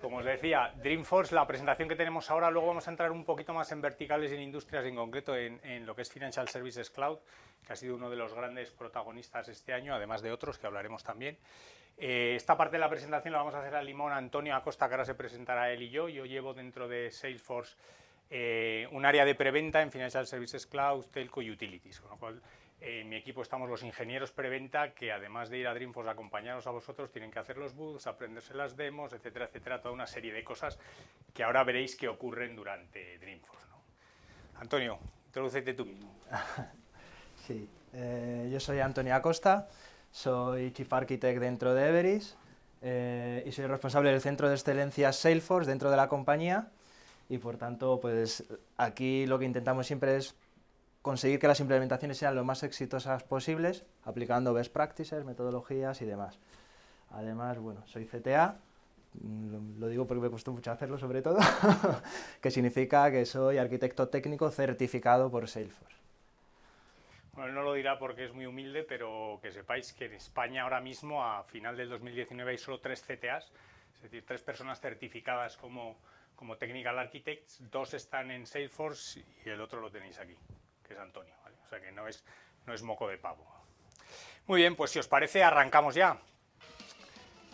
Como os decía, Dreamforce, la presentación que tenemos ahora, luego vamos a entrar un poquito más en verticales y en industrias, en concreto en lo que es Financial Services Cloud, que ha sido uno de los grandes protagonistas este año, además de otros que hablaremos también. Esta parte de la presentación la vamos a hacer al limón Antonio Acosta, que ahora se presentará él y yo. Yo llevo dentro de Salesforce un área de preventa en Financial Services Cloud, Telco y Utilities, con lo cual en mi equipo estamos los ingenieros preventa que además de ir a Dreamforce a acompañaros a vosotros, tienen que hacer los booths, aprenderse las demos, etcétera, etcétera, toda una serie de cosas que ahora veréis que ocurren durante Dreamforce, ¿no? Antonio, introdúcete tú mismo. Sí, yo soy Antonio Acosta, soy Chief Architect dentro de Everis y soy responsable del Centro de Excelencia Salesforce dentro de la compañía y por tanto pues aquí lo que intentamos siempre es conseguir que las implementaciones sean lo más exitosas posibles, aplicando best practices, metodologías y demás. Además, bueno, soy CTA, lo digo porque me costó mucho hacerlo sobre todo, que significa que soy arquitecto técnico certificado por Salesforce. Bueno, él no lo dirá porque es muy humilde, pero que sepáis que en España ahora mismo, a final del 2019, hay solo 3 CTAs, es decir, 3 personas certificadas como Technical Architects, 2 están en Salesforce y el otro lo tenéis aquí, que es Antonio, ¿vale? O sea que no es moco de pavo. Muy bien, pues si os parece, arrancamos ya.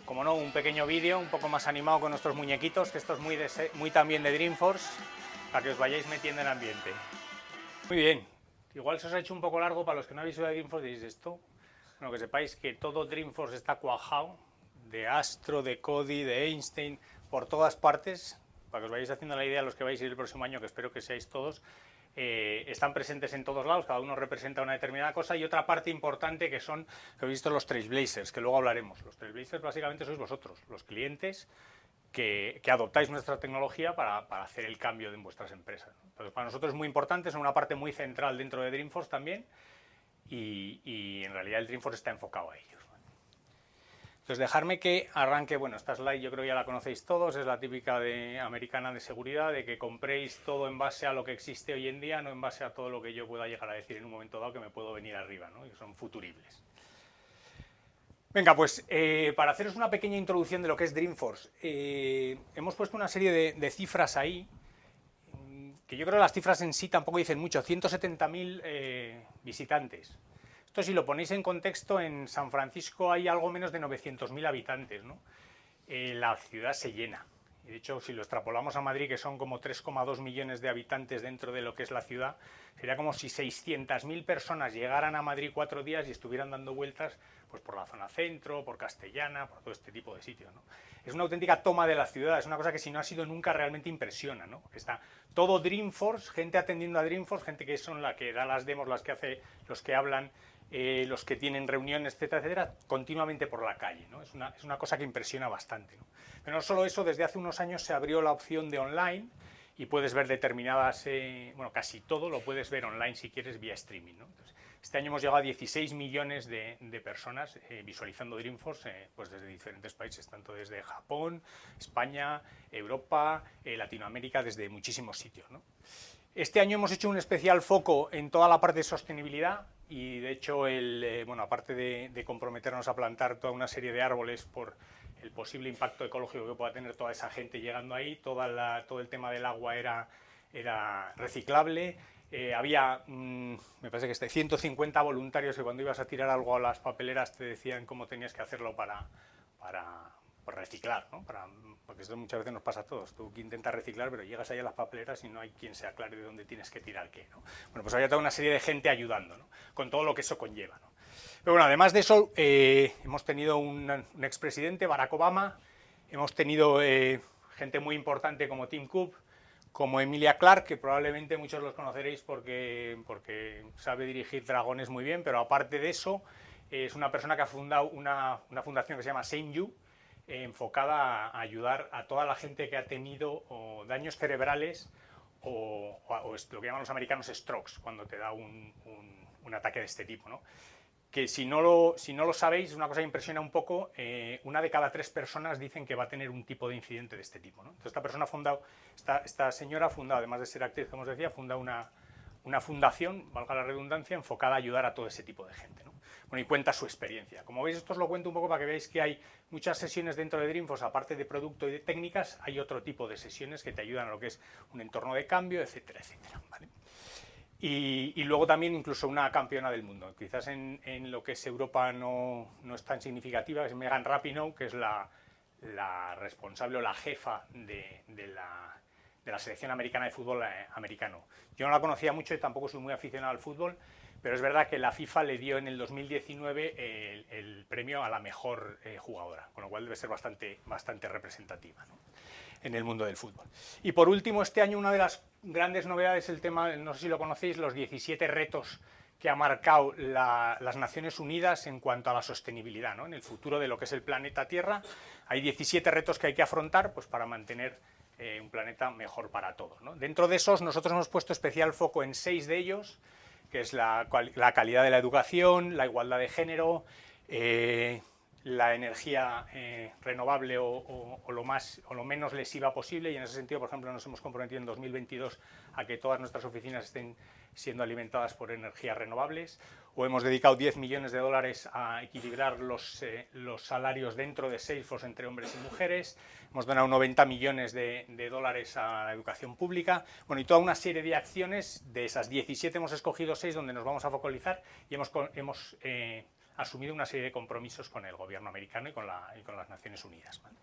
Como no, un pequeño vídeo, un poco más animado con nuestros muñequitos, que esto es muy también de Dreamforce, para que os vayáis metiendo en el ambiente. Muy bien, igual se os ha hecho un poco largo para los que no habéis oído de Dreamforce, diréis esto. Bueno, que sepáis que todo Dreamforce está cuajado, de Astro, de Cody, de Einstein, por todas partes, para que os vayáis haciendo la idea los que vais a ir el próximo año, que espero que seáis todos. Están presentes en todos lados, cada uno representa una determinada cosa, y otra parte importante que son, que habéis visto, los Trailblazers, que luego hablaremos. Los Trailblazers básicamente sois vosotros, los clientes que adoptáis nuestra tecnología para hacer el cambio en vuestras empresas. Entonces, para nosotros es muy importante, son una parte muy central dentro de Dreamforce también, y en realidad el Dreamforce está enfocado a ellos. Entonces, dejarme que arranque. Bueno, esta slide yo creo que ya la conocéis todos, es la típica americana de seguridad, de que compréis todo en base a lo que existe hoy en día, no en base a todo lo que yo pueda llegar a decir en un momento dado que me puedo venir arriba, ¿no? Y son futuribles. Venga, pues para haceros una pequeña introducción de lo que es Dreamforce, hemos puesto una serie de cifras ahí, que yo creo que las cifras en sí tampoco dicen mucho, 170.000 visitantes. Esto, si lo ponéis en contexto, en San Francisco hay algo menos de 900.000 habitantes, ¿no? La ciudad se llena. De hecho, si lo extrapolamos a Madrid, que son como 3,2 millones de habitantes dentro de lo que es la ciudad, sería como si 600.000 personas llegaran a Madrid 4 días y estuvieran dando vueltas pues, por la zona centro, por Castellana, por todo este tipo de sitios, ¿no? Es una auténtica toma de la ciudad, es una cosa que si no ha sido nunca realmente impresiona, ¿no? Está todo Dreamforce, gente atendiendo a Dreamforce, gente que son la que da las demos, las que hace, los que hablan, los que tienen reuniones, etcétera, etcétera, continuamente por la calle, ¿no? Es una cosa que impresiona bastante, ¿no? Pero no solo eso, desde hace unos años se abrió la opción de online y puedes ver determinadas, bueno, casi todo lo puedes ver online si quieres vía streaming, ¿no? Entonces, este año hemos llegado a 16 millones de personas visualizando Dreamforce pues desde diferentes países, tanto desde Japón, España, Europa, Latinoamérica, desde muchísimos sitios, ¿no? Este año hemos hecho un especial foco en toda la parte de sostenibilidad y, de hecho, bueno, aparte de comprometernos a plantar toda una serie de árboles por el posible impacto ecológico que pueda tener toda esa gente llegando ahí, todo el tema del agua era reciclable. Había, me parece que 150 voluntarios que cuando ibas a tirar algo a las papeleras te decían cómo tenías que hacerlo para reciclar, ¿no? Porque esto muchas veces nos pasa a todos. Tú intentas reciclar, pero llegas ahí a las papeleras y no hay quien se aclare de dónde tienes que tirar qué, ¿no? Bueno, pues había toda una serie de gente ayudando, ¿no? Con todo lo que eso conlleva, ¿no? Pero bueno, además de eso, hemos tenido un expresidente, Barack Obama, hemos tenido gente muy importante como Tim Cook, como Emilia Clarke, que probablemente muchos los conoceréis porque sabe dirigir dragones muy bien, pero aparte de eso, es una persona que ha fundado una fundación que se llama Same You, enfocada a ayudar a toda la gente que ha tenido daños cerebrales o lo que llaman los americanos strokes, cuando te da un ataque de este tipo, ¿no? Que si no lo sabéis, es una cosa que impresiona un poco, 1 de cada 3 personas dicen que va a tener un tipo de incidente de este tipo, ¿no? Entonces esta señora ha fundado, además de ser actriz, como os decía, funda una fundación, valga la redundancia, enfocada a ayudar a todo ese tipo de gente, ¿no? Bueno, y cuenta su experiencia. Como veis, esto os lo cuento un poco para que veáis que hay muchas sesiones dentro de Dreamforce, aparte de producto y de técnicas, hay otro tipo de sesiones que te ayudan a lo que es un entorno de cambio, etcétera, etcétera, ¿vale? Y luego también incluso una campeona del mundo. Quizás en lo que es Europa no es tan significativa, es Megan Rapinoe, que es la responsable o la jefa de la selección americana de fútbol americano. Yo no la conocía mucho y tampoco soy muy aficionado al fútbol, pero es verdad que la FIFA le dio en el 2019 el premio a la mejor jugadora, con lo cual debe ser bastante representativa, ¿no?, en el mundo del fútbol. Y por último, este año una de las grandes novedades es el tema, no sé si lo conocéis, los 17 retos que ha marcado las Naciones Unidas en cuanto a la sostenibilidad, ¿no?, en el futuro de lo que es el planeta Tierra. Hay 17 retos que hay que afrontar, pues, para mantener un planeta mejor para todos, ¿no? Dentro de esos, nosotros hemos puesto especial foco en 6 de ellos, que es la calidad de la educación, la igualdad de género, la energía renovable o lo menos lesiva posible, y en ese sentido, por ejemplo, nos hemos comprometido en 2022 a que todas nuestras oficinas estén siendo alimentadas por energías renovables, o hemos dedicado 10 millones de dólares a equilibrar los salarios dentro de Salesforce entre hombres y mujeres, hemos donado 90 millones de dólares a la educación pública, bueno, y toda una serie de acciones. De esas 17 hemos escogido 6 donde nos vamos a focalizar, y hemos asumido una serie de compromisos con el gobierno americano y con las Naciones Unidas, ¿vale?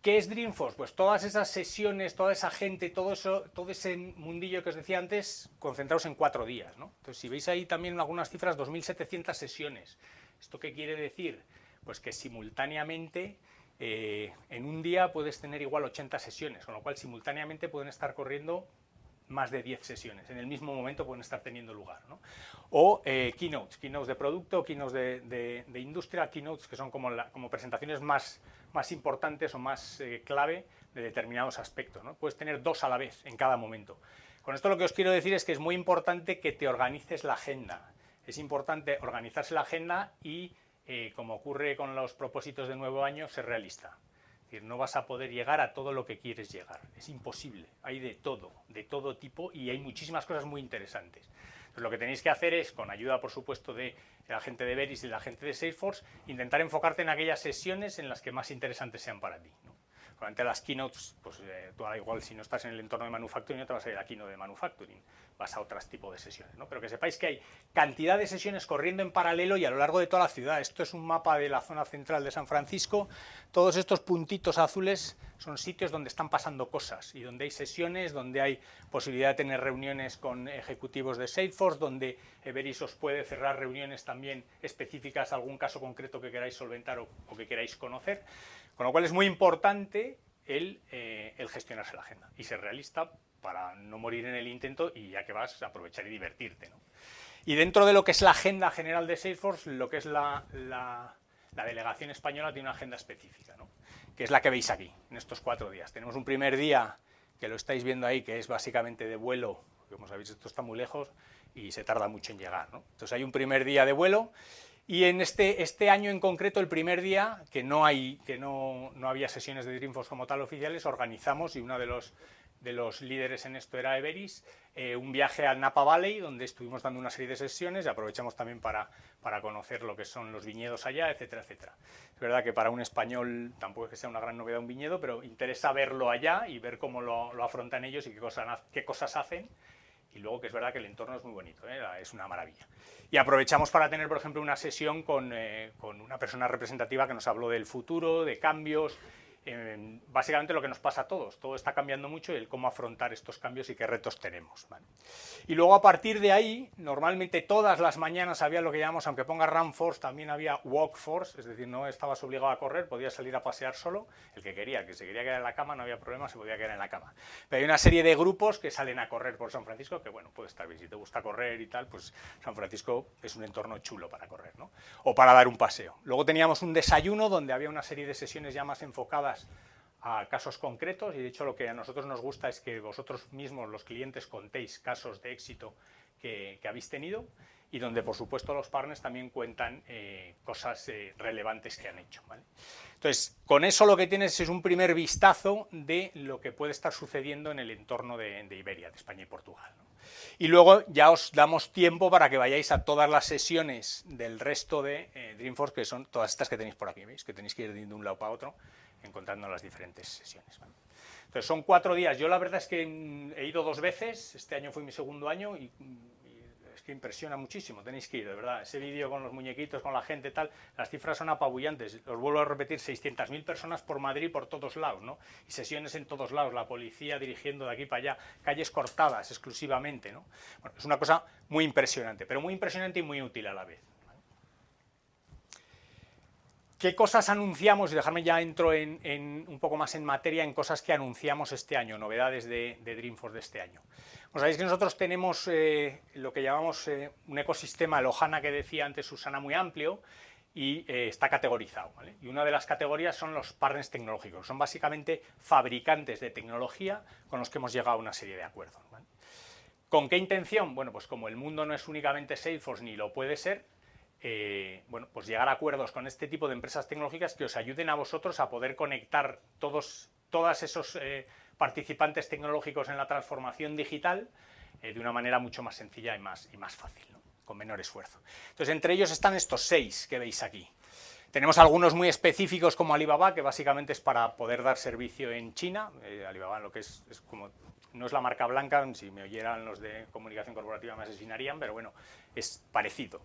¿Qué es Dreamforce? Pues todas esas sesiones, toda esa gente, todo ese mundillo que os decía antes, concentrados en 4 días, ¿no? Entonces, si veis ahí también algunas cifras, 2.700 sesiones. ¿Esto qué quiere decir? Pues que simultáneamente, en un día puedes tener igual 80 sesiones, con lo cual simultáneamente pueden estar corriendo más de 10 sesiones, en el mismo momento pueden estar teniendo lugar, ¿no? O keynotes de producto, keynotes de industria, keynotes que son como presentaciones más importantes o más clave de determinados aspectos, ¿no? Puedes tener 2 a la vez en cada momento. Con esto lo que os quiero decir es que es muy importante que te organices la agenda. Es importante organizarse la agenda y, como ocurre con los propósitos de nuevo año, ser realista. Es decir, no vas a poder llegar a todo lo que quieres llegar, es imposible, hay de todo tipo, y hay muchísimas cosas muy interesantes. Entonces, lo que tenéis que hacer es, con ayuda por supuesto de la gente de Everis y de la gente de Salesforce, intentar enfocarte en aquellas sesiones en las que más interesantes sean para ti, ¿no? Probablemente las keynotes, pues tú da igual, si no estás en el entorno de manufacturing, no te vas a ir a la keynote de manufacturing, vas a otros tipos de sesiones, ¿no? Pero que sepáis que hay cantidad de sesiones corriendo en paralelo y a lo largo de toda la ciudad. Esto es un mapa de la zona central de San Francisco. Todos estos puntitos azules son sitios donde están pasando cosas y donde hay sesiones, donde hay posibilidad de tener reuniones con ejecutivos de Salesforce, donde Everis os puede cerrar reuniones también específicas a algún caso concreto que queráis solventar o que queráis conocer. Con lo cual es muy importante el gestionarse la agenda y ser realista para no morir en el intento, y ya que vas a aprovechar y divertirte, ¿no? Y dentro de lo que es la agenda general de Salesforce, lo que es la delegación española tiene una agenda específica, ¿no?, que es la que veis aquí, en estos 4 días. Tenemos un primer día, que lo estáis viendo ahí, que es básicamente de vuelo, que como sabéis esto está muy lejos y se tarda mucho en llegar, ¿no? Entonces hay un primer día de vuelo. Y en este año en concreto, el primer día, que no había sesiones de Dreamforce como tal oficiales, organizamos, y uno de los líderes en esto era Everis, un viaje al Napa Valley, donde estuvimos dando una serie de sesiones, y aprovechamos también para conocer lo que son los viñedos allá, etcétera, etcétera. Es verdad que para un español tampoco es que sea una gran novedad un viñedo, pero interesa verlo allá y ver cómo lo afrontan ellos y qué cosas hacen. Y luego que es verdad que el entorno es muy bonito, es una maravilla. Y aprovechamos para tener, por ejemplo, una sesión con una persona representativa que nos habló del futuro, de cambios, básicamente lo que nos pasa a todos. Todo está cambiando mucho, y el cómo afrontar estos cambios y qué retos tenemos, ¿vale? Y luego, a partir de ahí, normalmente todas las mañanas había lo que llamamos, aunque ponga Run Force, también había Walk Force, es decir, no estabas obligado a correr, podías salir a pasear solo, el que se quería quedar en la cama, no había problema, se podía quedar en la cama. Pero hay una serie de grupos que salen a correr por San Francisco, que bueno, puede estar bien, si te gusta correr y tal, pues San Francisco es un entorno chulo para correr, ¿no?, o para dar un paseo. Luego teníamos un desayuno donde había una serie de sesiones ya más enfocadas a casos concretos, y de hecho lo que a nosotros nos gusta es que vosotros mismos, los clientes, contéis casos de éxito que habéis tenido. y donde por supuesto los partners también cuentan cosas relevantes que han hecho, ¿vale? Entonces, con eso lo que tienes es un primer vistazo de lo que puede estar sucediendo en el entorno de Iberia, de España y Portugal, ¿no? Y luego ya os damos tiempo para que vayáis a todas las sesiones del resto de Dreamforce, que son todas estas que tenéis por aquí, ¿veis? Que tenéis que ir de un lado para otro encontrando las diferentes sesiones, ¿vale? Entonces son 4 días. Yo la verdad es que he ido 2 veces, este año fue mi segundo año y es que impresiona muchísimo, tenéis que ir, de verdad. Ese vídeo con los muñequitos, con la gente, tal, las cifras son apabullantes. Os vuelvo a repetir, 600.000 personas por Madrid, por todos lados, ¿no? Y sesiones en todos lados, la policía dirigiendo de aquí para allá, calles cortadas exclusivamente, ¿no? Bueno, es una cosa muy impresionante, pero muy impresionante y muy útil a la vez. ¿Qué cosas anunciamos? Y dejarme ya entro un poco más en materia en cosas que anunciamos este año, novedades de Dreamforce de este año. Pues sabéis que nosotros tenemos lo que llamamos un ecosistema, el Ohana que decía antes Susana, muy amplio y está categorizado, ¿vale? Y una de las categorías son los partners tecnológicos, son básicamente fabricantes de tecnología con los que hemos llegado a una serie de acuerdos, ¿vale? ¿Con qué intención? Bueno, pues como el mundo no es únicamente Salesforce ni lo puede ser, bueno, pues llegar a acuerdos con este tipo de empresas tecnológicas que os ayuden a vosotros a poder conectar todos esos participantes tecnológicos en la transformación digital de una manera mucho más sencilla y más fácil, ¿no? Con menor esfuerzo. Entonces, entre ellos están estos 6 que veis aquí. Tenemos algunos muy específicos como Alibaba, que básicamente es para poder dar servicio en China. Alibaba lo que es como... No es la marca blanca, si me oyeran los de comunicación corporativa me asesinarían, pero bueno, es parecido.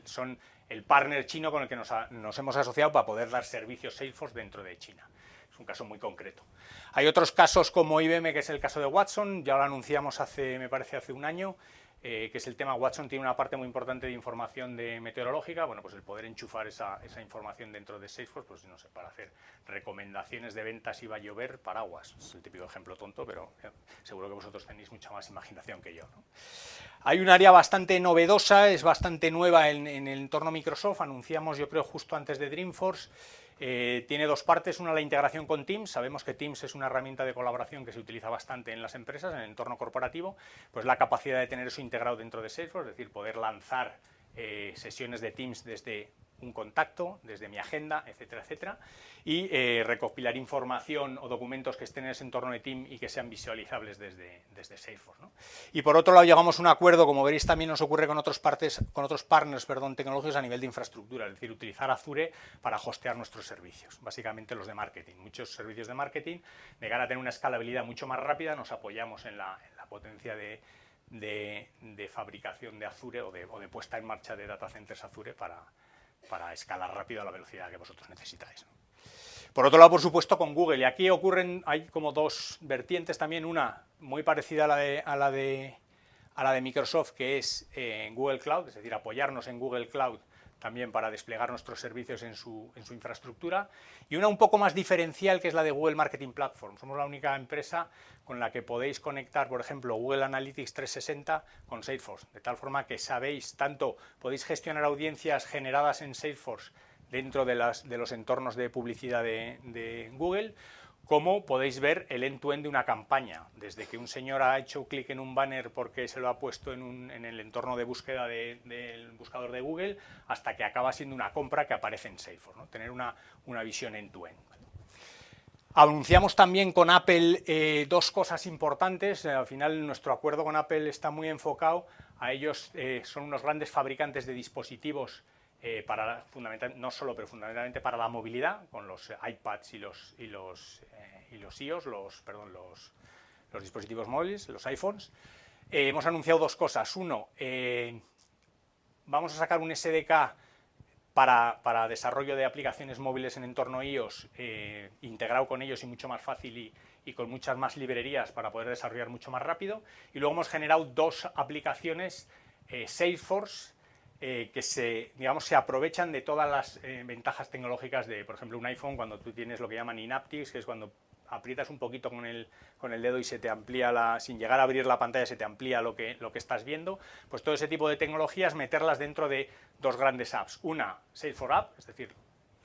Son el partner chino con el que nos hemos asociado para poder dar servicios Salesforce dentro de China. Es un caso muy concreto. Hay otros casos como IBM, que es el caso de Watson, ya lo anunciamos me parece hace un año, que es el tema. Watson tiene una parte muy importante de información meteorológica, bueno, pues el poder enchufar esa información dentro de Salesforce, pues no sé, para hacer recomendaciones de ventas si va a llover, paraguas, es el típico ejemplo tonto, pero seguro que vosotros tenéis mucha más imaginación que yo, ¿no? Hay un área bastante novedosa, es bastante nueva en el entorno Microsoft, anunciamos yo creo justo antes de Dreamforce. Tiene 2 partes, una la integración con Teams. Sabemos que Teams es una herramienta de colaboración que se utiliza bastante en las empresas, en el entorno corporativo, pues la capacidad de tener eso integrado dentro de Salesforce, es decir, poder lanzar sesiones de Teams desde un contacto, desde mi agenda, etcétera, etcétera, y recopilar información o documentos que estén en ese entorno de Team y que sean visualizables desde Salesforce, ¿no? Y por otro lado llegamos a un acuerdo, como veréis también nos ocurre con otros partners tecnológicos a nivel de infraestructura, es decir, utilizar Azure para hostear nuestros servicios, básicamente los de marketing. Muchos servicios de marketing, de cara a tener una escalabilidad mucho más rápida, nos apoyamos en la potencia de fabricación de Azure o de puesta en marcha de data centers Azure para escalar rápido a la velocidad que vosotros necesitáis, ¿no? Por otro lado, por supuesto, con Google, y aquí hay como 2 vertientes también, una muy parecida a la de Microsoft, que es Google Cloud, es decir, apoyarnos en Google Cloud también para desplegar nuestros servicios en su infraestructura, y una un poco más diferencial, que es la de Google Marketing Platform. Somos la única empresa con la que podéis conectar, por ejemplo, Google Analytics 360 con Salesforce, de tal forma que podéis gestionar audiencias generadas en Salesforce dentro de los entornos de publicidad de Google, como podéis ver el end-to-end de una campaña, desde que un señor ha hecho clic en un banner porque se lo ha puesto en el entorno de búsqueda del buscador de Google, hasta que acaba siendo una compra que aparece en Salesforce, ¿no? Tener una visión end-to-end. Anunciamos también con Apple 2 cosas importantes. Al final nuestro acuerdo con Apple está muy enfocado a ellos, son unos grandes fabricantes de dispositivos no solo, pero fundamentalmente para la movilidad, con los iPads y los iOS, los dispositivos móviles, los iPhones. Hemos anunciado 2 cosas. Uno, vamos a sacar un SDK para desarrollo de aplicaciones móviles en entorno iOS, integrado con ellos y mucho más fácil y con muchas más librerías para poder desarrollar mucho más rápido. Y luego hemos generado 2 aplicaciones Salesforce que se aprovechan de todas las ventajas tecnológicas de, por ejemplo, un iPhone, cuando tú tienes lo que llaman in-aptics, que es cuando aprietas un poquito con el dedo y se te amplía, sin llegar a abrir la pantalla, se te amplía lo que estás viendo. Pues todo ese tipo de tecnologías, meterlas dentro de 2 grandes apps. Una, Salesforce App, es decir,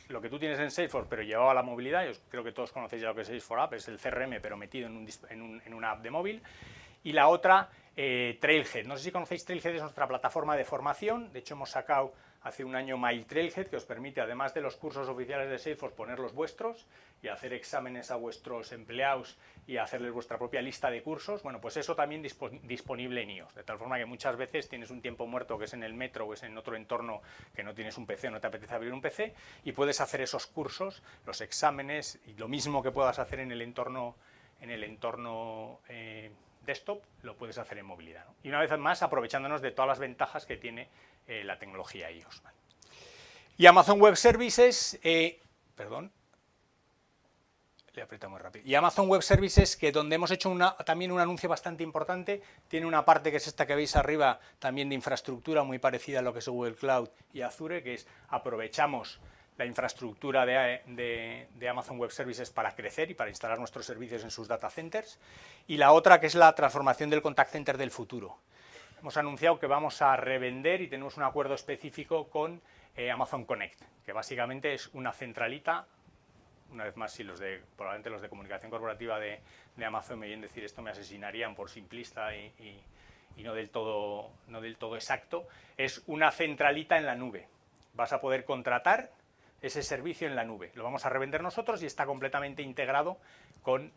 lo que tú tienes en Salesforce, pero llevado a la movilidad. Yo creo que todos conocéis ya lo que es Salesforce App, es el CRM, pero metido en una app de móvil. Y la otra, Trailhead. No sé si conocéis Trailhead, es nuestra plataforma de formación. De hecho, hemos sacado hace un año MyTrailhead, que os permite, además de los cursos oficiales de Salesforce, poner los vuestros y hacer exámenes a vuestros empleados y hacerles vuestra propia lista de cursos. Bueno, pues eso también disponible en iOS, de tal forma que muchas veces tienes un tiempo muerto que es en el metro o es en otro entorno que no tienes un PC o no te apetece abrir un PC y puedes hacer esos cursos, los exámenes y lo mismo que puedas hacer en el entorno desktop, lo puedes hacer en movilidad, ¿no? Y una vez más, aprovechándonos de todas las ventajas que tiene la tecnología iOS. ¿Vale? Y Amazon Web Services, le aprieto muy rápido. Y Amazon Web Services, que donde hemos hecho también un anuncio bastante importante, tiene una parte que es esta que veis arriba, también de infraestructura, muy parecida a lo que es Google Cloud y Azure, que es aprovechamos la infraestructura de Amazon Web Services para crecer y para instalar nuestros servicios en sus data centers. Y la otra, que es la transformación del contact center del futuro. Hemos anunciado que vamos a revender y tenemos un acuerdo específico con Amazon Connect, que básicamente es una centralita. Una vez más, si probablemente los de comunicación corporativa de Amazon me oyen decir esto, me asesinarían por simplista y no del todo exacto. Es una centralita en la nube. Vas a poder contratar ese servicio en la nube. Lo vamos a revender nosotros y está completamente integrado con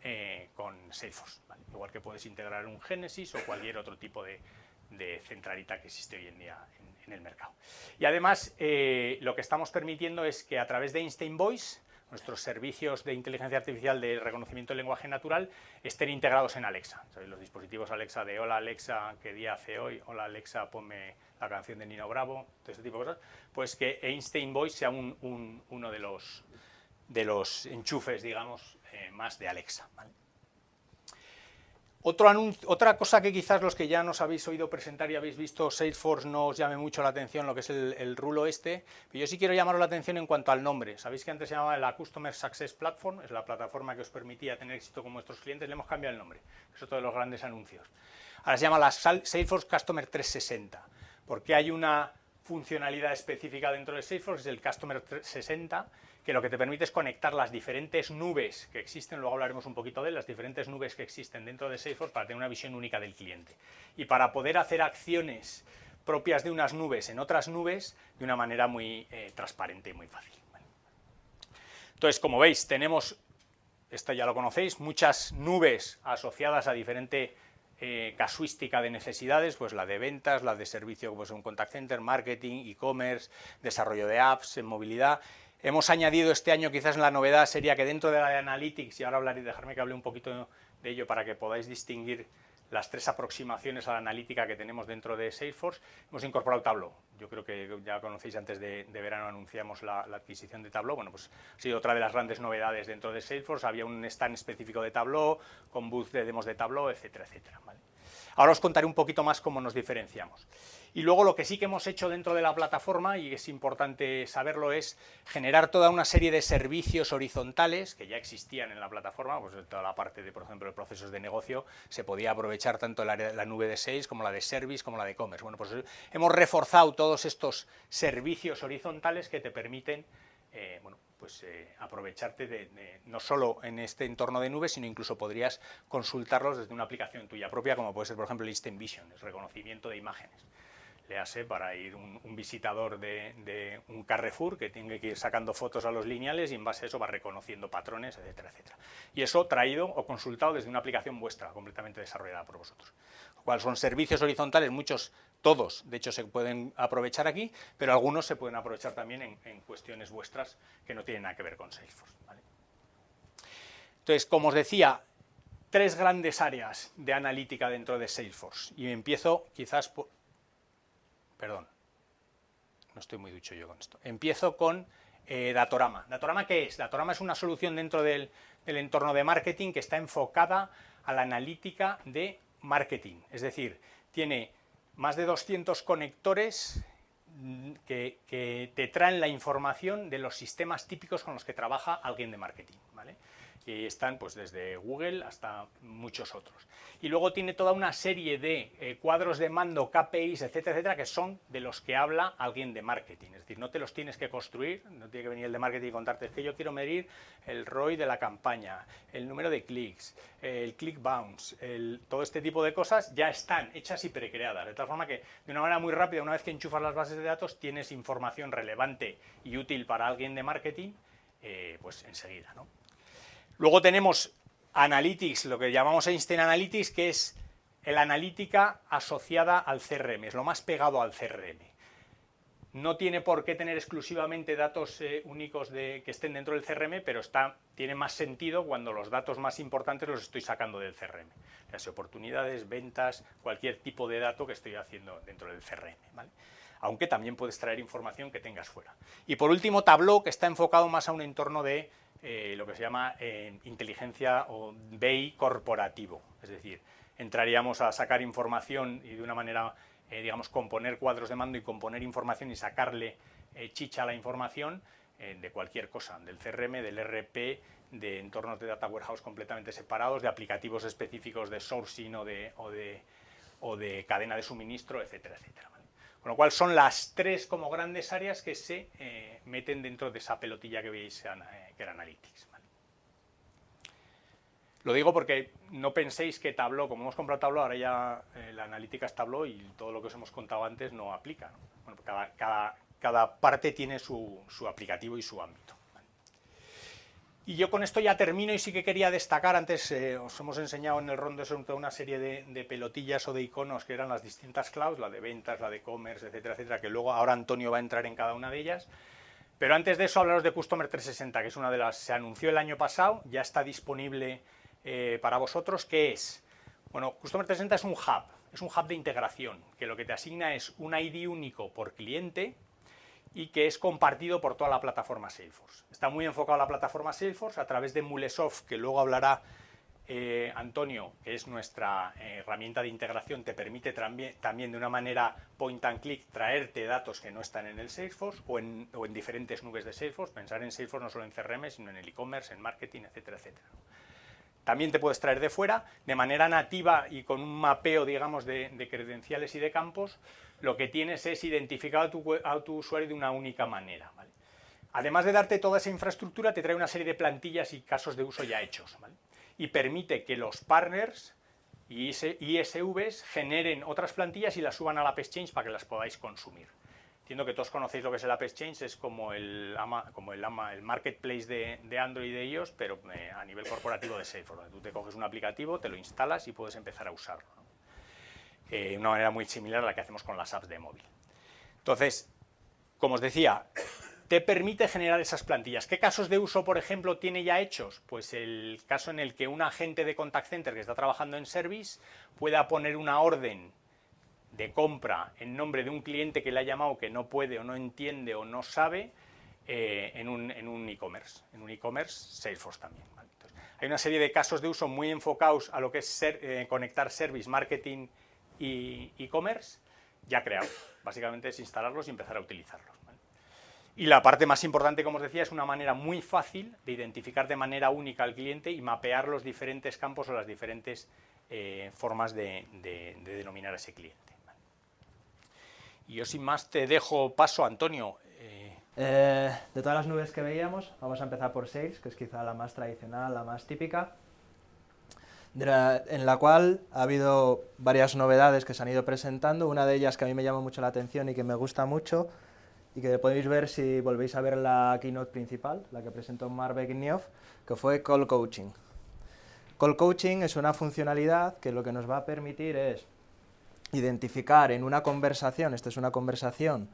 Salesforce, ¿vale? Igual que puedes integrar un Genesis o cualquier otro tipo de centralita que existe hoy en día en el mercado. Y además, lo que estamos permitiendo es que a través de Instant Voice, nuestros servicios de inteligencia artificial de reconocimiento del lenguaje natural estén integrados en Alexa. ¿Sabéis? Los dispositivos Alexa de hola Alexa, ¿qué día hace hoy? Hola Alexa, ponme la canción de Nino Bravo, todo este tipo de cosas. Pues que Instant Voice sea uno de los enchufes, digamos, más de Alexa, ¿vale? Otra cosa que quizás los que ya nos habéis oído presentar y habéis visto Salesforce no os llame mucho la atención, lo que es el rulo pero yo sí quiero llamaros la atención en cuanto al nombre. Sabéis que antes se llamaba la Customer Success Platform, es la plataforma que os permitía tener éxito con vuestros clientes, le hemos cambiado el nombre, es otro de los grandes anuncios. Ahora se llama la Salesforce Customer 360, porque hay una funcionalidad específica dentro de Salesforce, es el Customer 360, que lo que te permite es conectar las diferentes nubes que existen, luego hablaremos un poquito de las diferentes nubes que existen dentro de Salesforce para tener una visión única del cliente. Y para poder hacer acciones propias de unas nubes en otras nubes de una manera muy transparente y muy fácil. Entonces, como veis, tenemos, esto ya lo conocéis, muchas nubes asociadas a diferente casuística de necesidades, pues la de ventas, la de servicio como es un contact center, marketing, e-commerce, desarrollo de apps, en movilidad. Hemos añadido este año, quizás la novedad sería que dentro de la de Analytics, y ahora hablaré, dejarme que hable un poquito de ello para que podáis distinguir las tres aproximaciones a la analítica que tenemos dentro de Salesforce, hemos incorporado Tableau. Yo creo que ya conocéis, antes de verano anunciamos la adquisición de Tableau. Bueno, pues ha sido otra de las grandes novedades dentro de Salesforce. Había un stand específico de Tableau, con booth de demos de Tableau, etcétera, etcétera, ¿vale? Ahora os contaré un poquito más cómo nos diferenciamos. Y luego lo que sí que hemos hecho dentro de la plataforma, y es importante saberlo, es generar toda una serie de servicios horizontales que ya existían en la plataforma, pues toda la parte de, por ejemplo, de procesos de negocio, se podía aprovechar tanto la nube de Sales como la de Service, como la de Commerce. Bueno, pues hemos reforzado todos estos servicios horizontales que te permiten aprovecharte no solo en este entorno de nube, sino incluso podrías consultarlos desde una aplicación tuya propia, como puede ser, por ejemplo, el Instant Vision, el reconocimiento de imágenes. Léase para ir un visitador de un Carrefour que tiene que ir sacando fotos a los lineales y en base a eso va reconociendo patrones, etcétera, etcétera. Y eso traído o consultado desde una aplicación vuestra, completamente desarrollada por vosotros. Lo cual son servicios horizontales, todos, de hecho, se pueden aprovechar aquí, pero algunos se pueden aprovechar también en cuestiones vuestras que no tienen nada que ver con Salesforce, ¿vale? Entonces, como os decía, tres grandes áreas de analítica dentro de Salesforce. Y empiezo quizás por... Perdón, no estoy muy ducho yo con esto. Empiezo con Datorama. ¿Datorama qué es? Datorama es una solución dentro del entorno de marketing que está enfocada a la analítica de marketing. Es decir, tiene más de 200 conectores que te traen la información de los sistemas típicos con los que trabaja alguien de marketing, ¿vale? Y están pues desde Google hasta muchos otros. Y luego tiene toda una serie de cuadros de mando, KPIs, etcétera, etcétera, que son de los que habla alguien de marketing. Es decir, no te los tienes que construir, no tiene que venir el de marketing y contarte, es que yo quiero medir el ROI de la campaña, el número de clics, el click bounce, todo este tipo de cosas ya están hechas y precreadas. De tal forma que de una manera muy rápida, una vez que enchufas las bases de datos, tienes información relevante y útil para alguien de marketing, pues enseguida, ¿no? Luego tenemos Analytics, lo que llamamos Einstein Analytics, que es la analítica asociada al CRM, es lo más pegado al CRM. No tiene por qué tener exclusivamente datos únicos que estén dentro del CRM, pero tiene más sentido cuando los datos más importantes los estoy sacando del CRM. Ya sea oportunidades, ventas, cualquier tipo de dato que estoy haciendo dentro del CRM, ¿vale? Aunque también puedes traer información que tengas fuera. Y por último, Tableau, que está enfocado más a un entorno de lo que se llama inteligencia o BI corporativo. Es decir, entraríamos a sacar información y de una manera, digamos, componer cuadros de mando y componer información y sacarle chicha a la información de cualquier cosa, del CRM, del ERP, de entornos de data warehouse completamente separados, de aplicativos específicos de sourcing o de cadena de suministro, etcétera, etcétera. ¿Vale? Con lo cual son las tres como grandes áreas que se meten dentro de esa pelotilla que veis que era Analytics. ¿Vale? Lo digo porque no penséis que Tableau, como hemos comprado Tableau, ahora ya la analítica es Tableau y todo lo que os hemos contado antes no aplica, ¿no? Bueno, cada parte tiene su aplicativo y su ámbito. ¿Vale? Y yo con esto ya termino y sí que quería destacar, antes os hemos enseñado en el rondo una serie de pelotillas o de iconos que eran las distintas clouds, la de ventas, la de e-commerce, etcétera, etcétera, que luego ahora Antonio va a entrar en cada una de ellas. Pero antes de eso, hablaros de Customer 360, que es una de las... Se anunció el año pasado, ya está disponible para vosotros. ¿Qué es? Bueno, Customer 360 es un hub de integración, que lo que te asigna es un ID único por cliente y que es compartido por toda la plataforma Salesforce. Está muy enfocado a la plataforma Salesforce a través de Mulesoft, que luego hablará Antonio, que es nuestra herramienta de integración, te permite también de una manera point and click traerte datos que no están en el Salesforce o en diferentes nubes de Salesforce. Pensar en Salesforce no solo en CRM, sino en el e-commerce, en marketing, etcétera, etcétera. También te puedes traer de fuera, de manera nativa y con un mapeo, digamos, de credenciales y de campos. Lo que tienes es identificar a tu usuario de una única manera, ¿vale? Además de darte toda esa infraestructura, te trae una serie de plantillas y casos de uso ya hechos, ¿vale? Y permite que los partners y ISVs generen otras plantillas y las suban al App Exchange para que las podáis consumir. Entiendo que todos conocéis lo que es el App Exchange, es como el marketplace de Android y de iOS, pero a nivel corporativo de Salesforce. Tú te coges un aplicativo, te lo instalas y puedes empezar a usarlo, ¿no? Una manera muy similar a la que hacemos con las apps de móvil. Entonces, como os decía, te permite generar esas plantillas. ¿Qué casos de uso, por ejemplo, tiene ya hechos? Pues el caso en el que un agente de contact center que está trabajando en service pueda poner una orden de compra en nombre de un cliente que le ha llamado que no puede o no entiende o no sabe en un e-commerce. En un e-commerce, Salesforce también, ¿vale? Entonces, hay una serie de casos de uso muy enfocados a lo que es conectar service, marketing y e-commerce ya creados. Básicamente es instalarlos y empezar a utilizarlos. Y la parte más importante, como os decía, es una manera muy fácil de identificar de manera única al cliente y mapear los diferentes campos o las diferentes formas de denominar a ese cliente. Y yo sin más te dejo paso, Antonio. De todas las nubes que veíamos, vamos a empezar por Sales, que es quizá la más tradicional, la más típica, en la cual ha habido varias novedades que se han ido presentando. Una de ellas que a mí me llama mucho la atención y que me gusta mucho, y que podéis ver si volvéis a ver la keynote principal, la que presentó Mark Benioff, que fue Call Coaching. Call Coaching es una funcionalidad que lo que nos va a permitir es identificar en una conversación, esta es una conversación,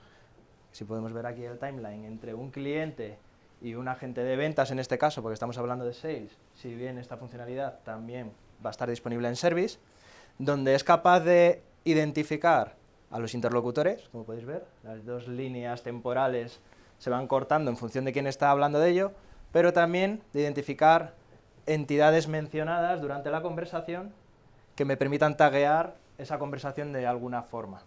si podemos ver aquí el timeline, entre un cliente y un agente de ventas en este caso, porque estamos hablando de sales, si bien esta funcionalidad también va a estar disponible en service, donde es capaz de identificar a los interlocutores, como podéis ver, las dos líneas temporales se van cortando en función de quién está hablando de ello, pero también de identificar entidades mencionadas durante la conversación que me permitan taguear esa conversación de alguna forma.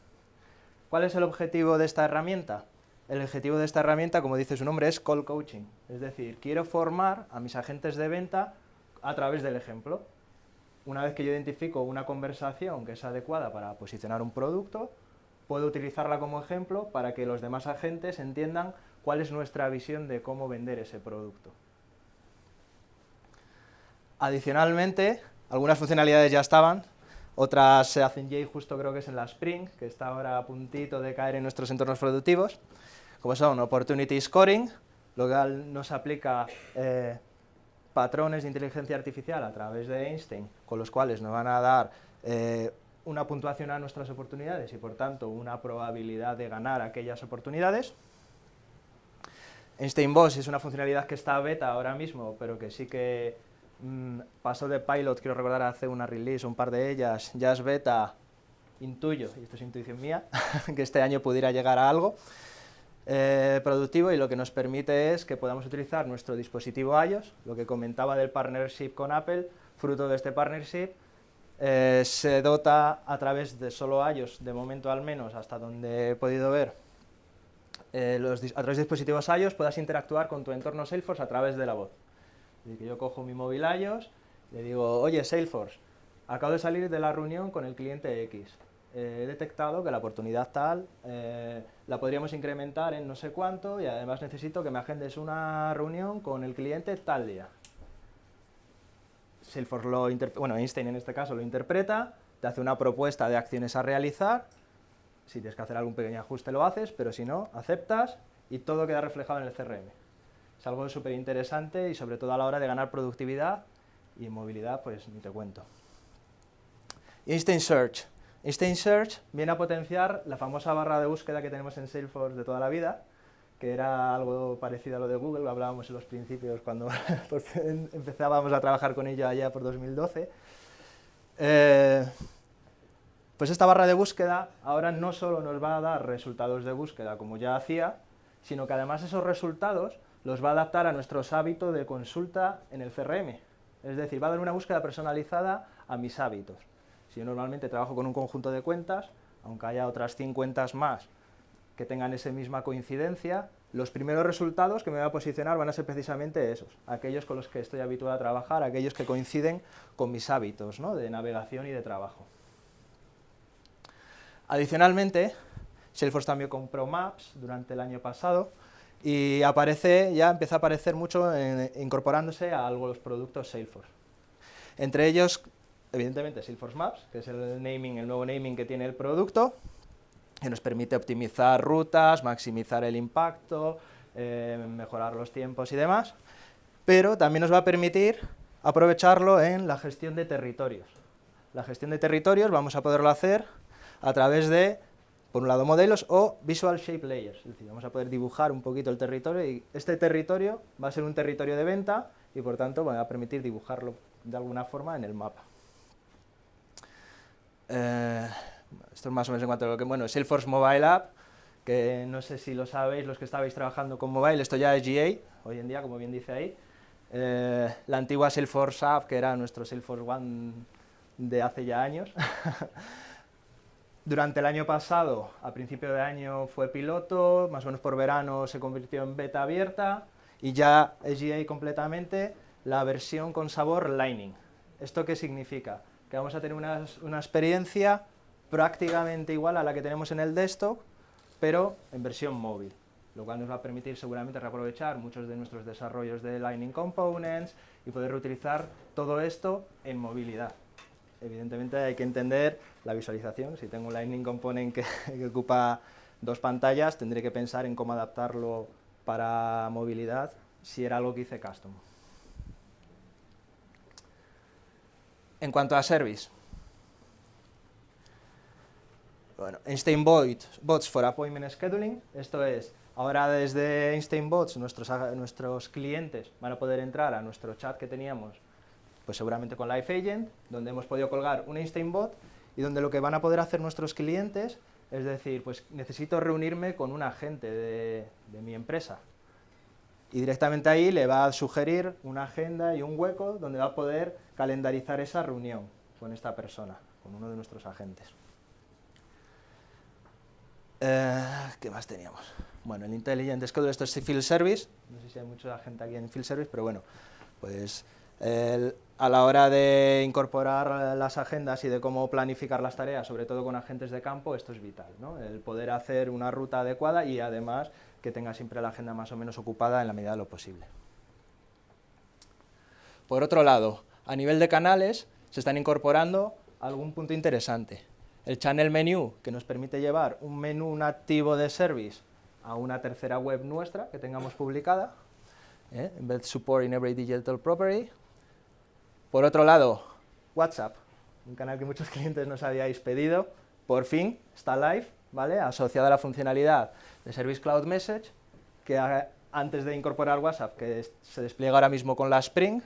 ¿Cuál es el objetivo de esta herramienta? El objetivo de esta herramienta, como dice su nombre, es Call Coaching, es decir, quiero formar a mis agentes de venta a través del ejemplo. Una vez que yo identifico una conversación que es adecuada para posicionar un producto, puedo utilizarla como ejemplo para que los demás agentes entiendan cuál es nuestra visión de cómo vender ese producto. Adicionalmente, algunas funcionalidades ya estaban, otras se hacen ya justo creo que es en la Spring, que está ahora a puntito de caer en nuestros entornos productivos, como son Opportunity Scoring, lo cual nos aplica patrones de inteligencia artificial a través de Einstein, con los cuales nos van a dar una puntuación a nuestras oportunidades y por tanto una probabilidad de ganar aquellas oportunidades. Einstein Boss es una funcionalidad que está beta ahora mismo, pero que sí que pasó de pilot, quiero recordar, hace una release, un par de ellas, ya es beta, intuyo, y esto es intuición mía, que este año pudiera llegar a algo productivo, y lo que nos permite es que podamos utilizar nuestro dispositivo iOS, lo que comentaba del partnership con Apple, fruto de este partnership, se dota a través de solo iOS, de momento al menos, hasta donde he podido ver, a través de dispositivos iOS puedas interactuar con tu entorno Salesforce a través de la voz. Es decir, que yo cojo mi móvil iOS, le digo, oye Salesforce, acabo de salir de la reunión con el cliente X, he detectado que la oportunidad tal la podríamos incrementar en no sé cuánto y además necesito que me agendes una reunión con el cliente tal día. Salesforce Einstein en este caso lo interpreta, te hace una propuesta de acciones a realizar, si tienes que hacer algún pequeño ajuste lo haces, pero si no, aceptas y todo queda reflejado en el CRM. Es algo súper interesante y sobre todo a la hora de ganar productividad y movilidad, pues ni te cuento. Instant Search. Instant Search viene a potenciar la famosa barra de búsqueda que tenemos en Salesforce de toda la vida, que era algo parecido a lo de Google, lo hablábamos en los principios cuando empezábamos a trabajar con ello allá por 2012. Pues esta barra de búsqueda ahora no solo nos va a dar resultados de búsqueda como ya hacía, sino que además esos resultados los va a adaptar a nuestros hábitos de consulta en el CRM. Es decir, va a dar una búsqueda personalizada a mis hábitos. Si yo normalmente trabajo con un conjunto de cuentas, aunque haya otras 100 cuentas más que tengan esa misma coincidencia, los primeros resultados que me va a posicionar van a ser precisamente esos, aquellos con los que estoy habituado a trabajar, aquellos que coinciden con mis hábitos, ¿no?, de navegación y de trabajo. Adicionalmente, Salesforce también compró Maps durante el año pasado, y empieza a aparecer mucho incorporándose a algo los productos Salesforce. Entre ellos, evidentemente, Salesforce Maps, que es el nuevo naming que tiene el producto, que nos permite optimizar rutas, maximizar el impacto, mejorar los tiempos y demás, pero también nos va a permitir aprovecharlo en la gestión de territorios. La gestión de territorios vamos a poderlo hacer a través de, por un lado, modelos o Visual Shape Layers, es decir, vamos a poder dibujar un poquito el territorio y este territorio va a ser un territorio de venta y por tanto va a permitir dibujarlo de alguna forma en el mapa. Esto es más o menos en cuanto a lo que, bueno, Salesforce Mobile App, que no sé si lo sabéis los que estabais trabajando con mobile, esto ya es GA, hoy en día, como bien dice ahí. La antigua Salesforce App, que era nuestro Salesforce One de hace ya años. Durante el año pasado, a principio de año fue piloto, más o menos por verano se convirtió en beta abierta y ya es GA completamente la versión con sabor Lightning. ¿Esto qué significa? Que vamos a tener una experiencia prácticamente igual a la que tenemos en el desktop, pero en versión móvil, lo cual nos va a permitir seguramente reaprovechar muchos de nuestros desarrollos de Lightning Components y poder reutilizar todo esto en movilidad. Evidentemente hay que entender la visualización. Si tengo un Lightning Component que ocupa 2 pantallas, tendré que pensar en cómo adaptarlo para movilidad si era algo que hice custom. En cuanto a service, bueno, Einstein Bots for Appointment Scheduling, esto es, ahora desde Einstein Bots nuestros clientes van a poder entrar a nuestro chat que teníamos, pues seguramente con Live Agent, donde hemos podido colgar un Einstein Bot y donde lo que van a poder hacer nuestros clientes es decir, pues necesito reunirme con un agente de mi empresa. Y directamente ahí le va a sugerir una agenda y un hueco donde va a poder calendarizar esa reunión con esta persona, con uno de nuestros agentes. ¿Qué más teníamos? Bueno, el Intelligent Schedule, esto es Field Service, no sé si hay mucha gente aquí en Field Service, pero bueno, pues a la hora de incorporar las agendas y de cómo planificar las tareas, sobre todo con agentes de campo, esto es vital, ¿no? El poder hacer una ruta adecuada y además que tenga siempre la agenda más o menos ocupada en la medida de lo posible. Por otro lado, a nivel de canales se están incorporando algún punto interesante. El Channel Menu, que nos permite llevar un menú nativo de service a una tercera web nuestra que tengamos publicada, Embed Support in Every Digital Property. Por otro lado, WhatsApp, un canal que muchos clientes nos habíais pedido, por fin está live, ¿vale? Asociado a la funcionalidad de Service Cloud Message, que antes de incorporar WhatsApp, que se despliega ahora mismo con la Spring,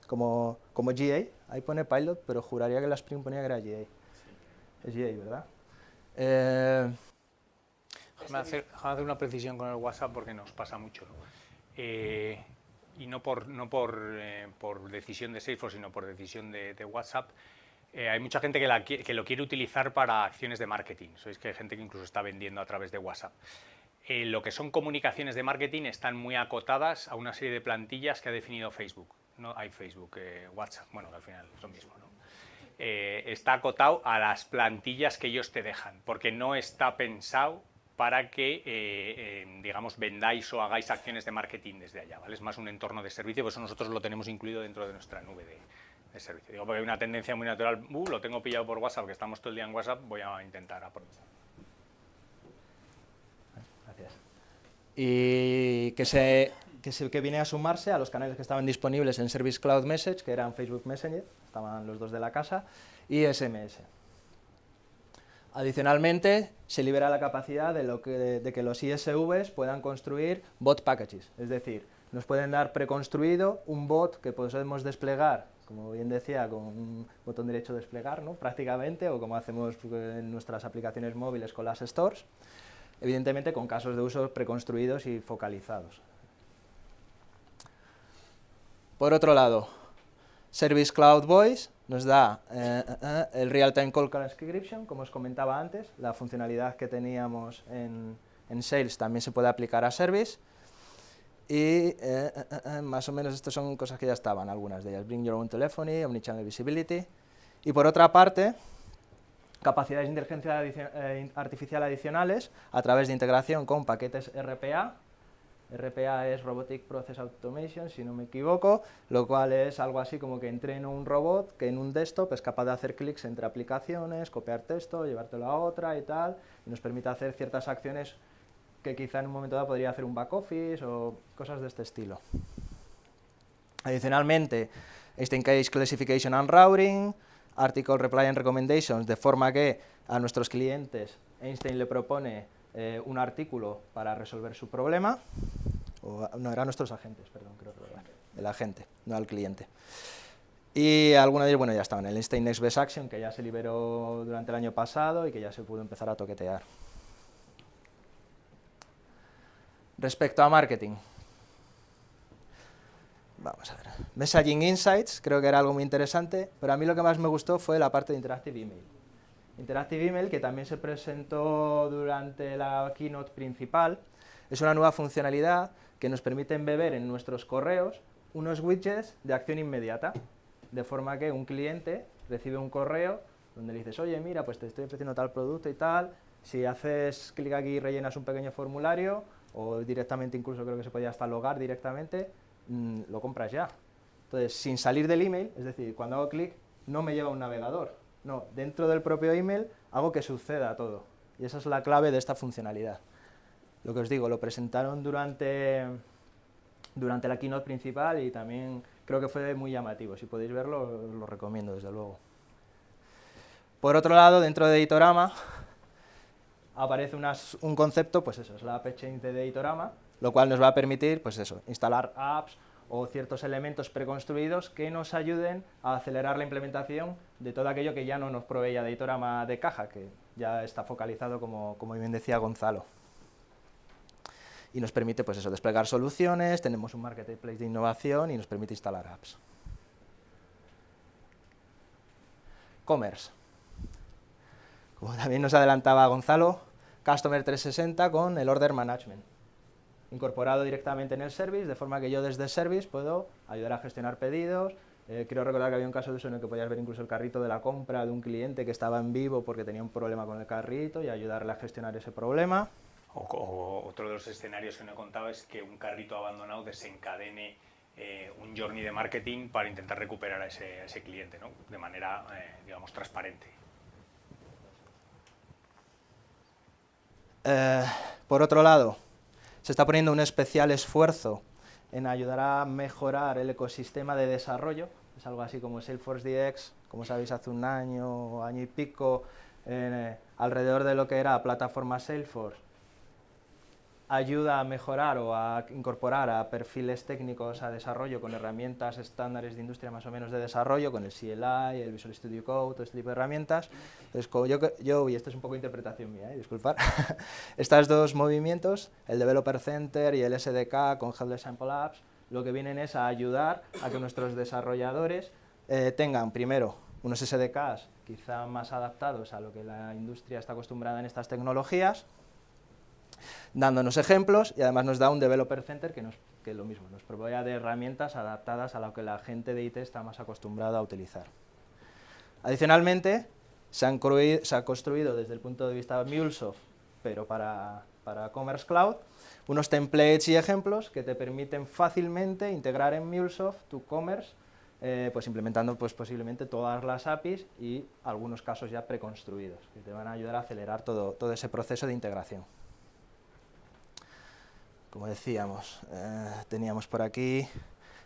como GA, ahí pone Pilot, pero juraría que la Spring ponía que era GA. Es GA, ¿verdad? Déjame hacer una precisión con el WhatsApp porque nos pasa mucho, ¿no? Y no por decisión de Salesforce, sino por decisión de WhatsApp. Hay mucha gente que lo quiere utilizar para acciones de marketing. Sabéis que hay gente que incluso está vendiendo a través de WhatsApp. Lo que son comunicaciones de marketing están muy acotadas a una serie de plantillas que ha definido Facebook. No hay Facebook, WhatsApp, bueno, que al final es lo mismo, ¿no? Está acotado a las plantillas que ellos te dejan, porque no está pensado para que, digamos, vendáis o hagáis acciones de marketing desde allá, ¿vale? Es más un entorno de servicio, por eso nosotros lo tenemos incluido dentro de nuestra nube de servicio. Digo, porque hay una tendencia muy natural, lo tengo pillado por WhatsApp, que estamos todo el día en WhatsApp, voy a intentar aprovechar. Gracias. Y que viene a sumarse a los canales que estaban disponibles en Service Cloud Message, que eran Facebook Messenger, estaban los dos de la casa, y SMS. Adicionalmente, se libera la capacidad de que los ISVs puedan construir bot packages, es decir, nos pueden dar preconstruido un bot que podemos desplegar, como bien decía, con un botón derecho desplegar, ¿no? Prácticamente, o como hacemos en nuestras aplicaciones móviles con las stores, evidentemente con casos de uso preconstruidos y focalizados. Por otro lado, Service Cloud Voice nos da el Real-Time Call Transcription, como os comentaba antes, la funcionalidad que teníamos en Sales también se puede aplicar a Service, y más o menos estas son cosas que ya estaban, algunas de ellas, Bring Your Own Telephony, Omnichannel Visibility, y por otra parte, capacidades de inteligencia artificial adicionales a través de integración con paquetes RPA. RPA es Robotic Process Automation, si no me equivoco, lo cual es algo así como que entreno un robot que en un desktop es capaz de hacer clics entre aplicaciones, copiar texto, llevártelo a otra y tal, y nos permite hacer ciertas acciones que quizá en un momento dado podría hacer un back office o cosas de este estilo. Adicionalmente, Instant Case Classification and Routing, Article Reply and Recommendations, de forma que a nuestros clientes Einstein le propone un artículo para resolver su problema, no, eran nuestros agentes, perdón, creo que era el agente, no al cliente. Y algunos de ellos, bueno, ya estaban, el Einstein Next Best Action, que ya se liberó durante el año pasado y que ya se pudo empezar a toquetear. Respecto a marketing, vamos a ver, Messaging Insights, creo que era algo muy interesante, pero a mí lo que más me gustó fue la parte de Interactive Email. Interactive Email, que también se presentó durante la keynote principal, es una nueva funcionalidad que nos permite embeber en nuestros correos unos widgets de acción inmediata, de forma que un cliente recibe un correo donde le dices, oye, mira, pues te estoy ofreciendo tal producto y tal, si haces clic aquí y rellenas un pequeño formulario, o directamente incluso creo que se podía hasta logar directamente, lo compras ya. Entonces, sin salir del email, es decir, cuando hago clic, no me lleva a un navegador. No, dentro del propio email hago que suceda todo. Y esa es la clave de esta funcionalidad. Lo que os digo, lo presentaron durante la keynote principal y también creo que fue muy llamativo. Si podéis verlo, os lo recomiendo, desde luego. Por otro lado, dentro de Editorama aparece un concepto, pues eso, es la App Change de Editorama, lo cual nos va a permitir, pues eso, instalar apps o ciertos elementos preconstruidos que nos ayuden a acelerar la implementación de todo aquello que ya no nos proveía de Editorama de caja, que ya está focalizado, como bien decía Gonzalo. Y nos permite, pues eso, desplegar soluciones, tenemos un marketplace de innovación y nos permite instalar apps. Commerce. Como también nos adelantaba Gonzalo, Customer 360 con el Order Management, incorporado directamente en el service, de forma que yo desde Service puedo ayudar a gestionar pedidos, Quiero recordar que había un caso de uso en el que podías ver incluso el carrito de la compra de un cliente que estaba en vivo porque tenía un problema con el carrito y ayudarle a gestionar ese problema. O otro de los escenarios que no he contado es que un carrito abandonado desencadene un journey de marketing para intentar recuperar a ese cliente, ¿no? De manera, digamos, transparente. Por otro lado, se está poniendo un especial esfuerzo en ayudar a mejorar el ecosistema de desarrollo. Es algo así como Salesforce DX, como sabéis, hace un año y pico, alrededor de lo que era plataforma Salesforce, ayuda a mejorar o a incorporar a perfiles técnicos a desarrollo con herramientas estándares de industria más o menos de desarrollo, con el CLI, el Visual Studio Code, todo este tipo de herramientas. Entonces, como y esto es un poco interpretación mía, disculpad, estos dos movimientos, el Developer Center y el SDK con Headless Sample Apps, lo que vienen es a ayudar a que nuestros desarrolladores tengan primero unos SDKs quizá más adaptados a lo que la industria está acostumbrada en estas tecnologías, dándonos ejemplos, y además nos da un Developer Center que lo mismo, nos provee de herramientas adaptadas a lo que la gente de IT está más acostumbrada a utilizar. Adicionalmente, se ha construido desde el punto de vista de MuleSoft, pero para Commerce Cloud, unos templates y ejemplos que te permiten fácilmente integrar en MuleSoft tu Commerce, pues implementando pues, posiblemente todas las APIs y algunos casos ya preconstruidos, que te van a ayudar a acelerar todo ese proceso de integración. Como decíamos, teníamos por aquí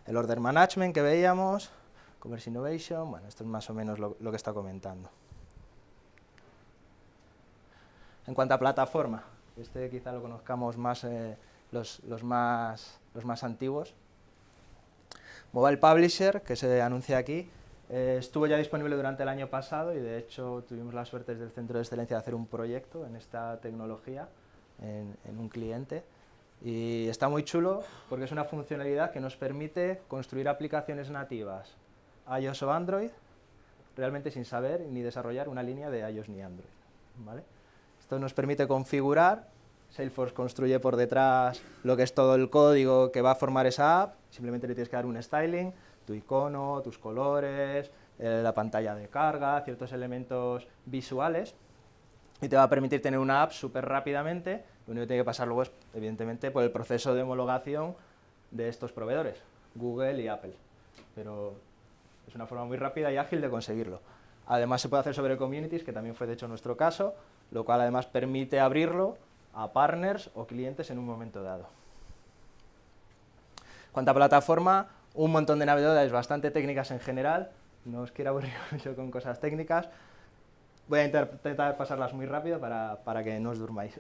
el Order Management que veíamos, Commerce Innovation, bueno, esto es más o menos lo que está comentando. En cuanto a plataforma, este quizá lo conozcamos más los más antiguos. Mobile Publisher, que se anuncia aquí, estuvo ya disponible durante el año pasado y de hecho tuvimos la suerte desde el Centro de Excelencia de hacer un proyecto en esta tecnología, en un cliente. Y está muy chulo porque es una funcionalidad que nos permite construir aplicaciones nativas, iOS o Android, realmente sin saber ni desarrollar una línea de iOS ni Android, ¿vale? Esto nos permite configurar, Salesforce construye por detrás lo que es todo el código que va a formar esa app, simplemente le tienes que dar un styling, tu icono, tus colores, la pantalla de carga, ciertos elementos visuales, y te va a permitir tener una app súper rápidamente. Lo único que tiene que pasar luego es, evidentemente, por el proceso de homologación de estos proveedores, Google y Apple. Pero es una forma muy rápida y ágil de conseguirlo. Además se puede hacer sobre communities, que también fue de hecho nuestro caso, lo cual además permite abrirlo a partners o clientes en un momento dado. En cuanto a plataforma, un montón de navegadores bastante técnicas en general, no os quiero aburrir mucho con cosas técnicas. Voy a intentar pasarlas muy rápido para que no os durmáis.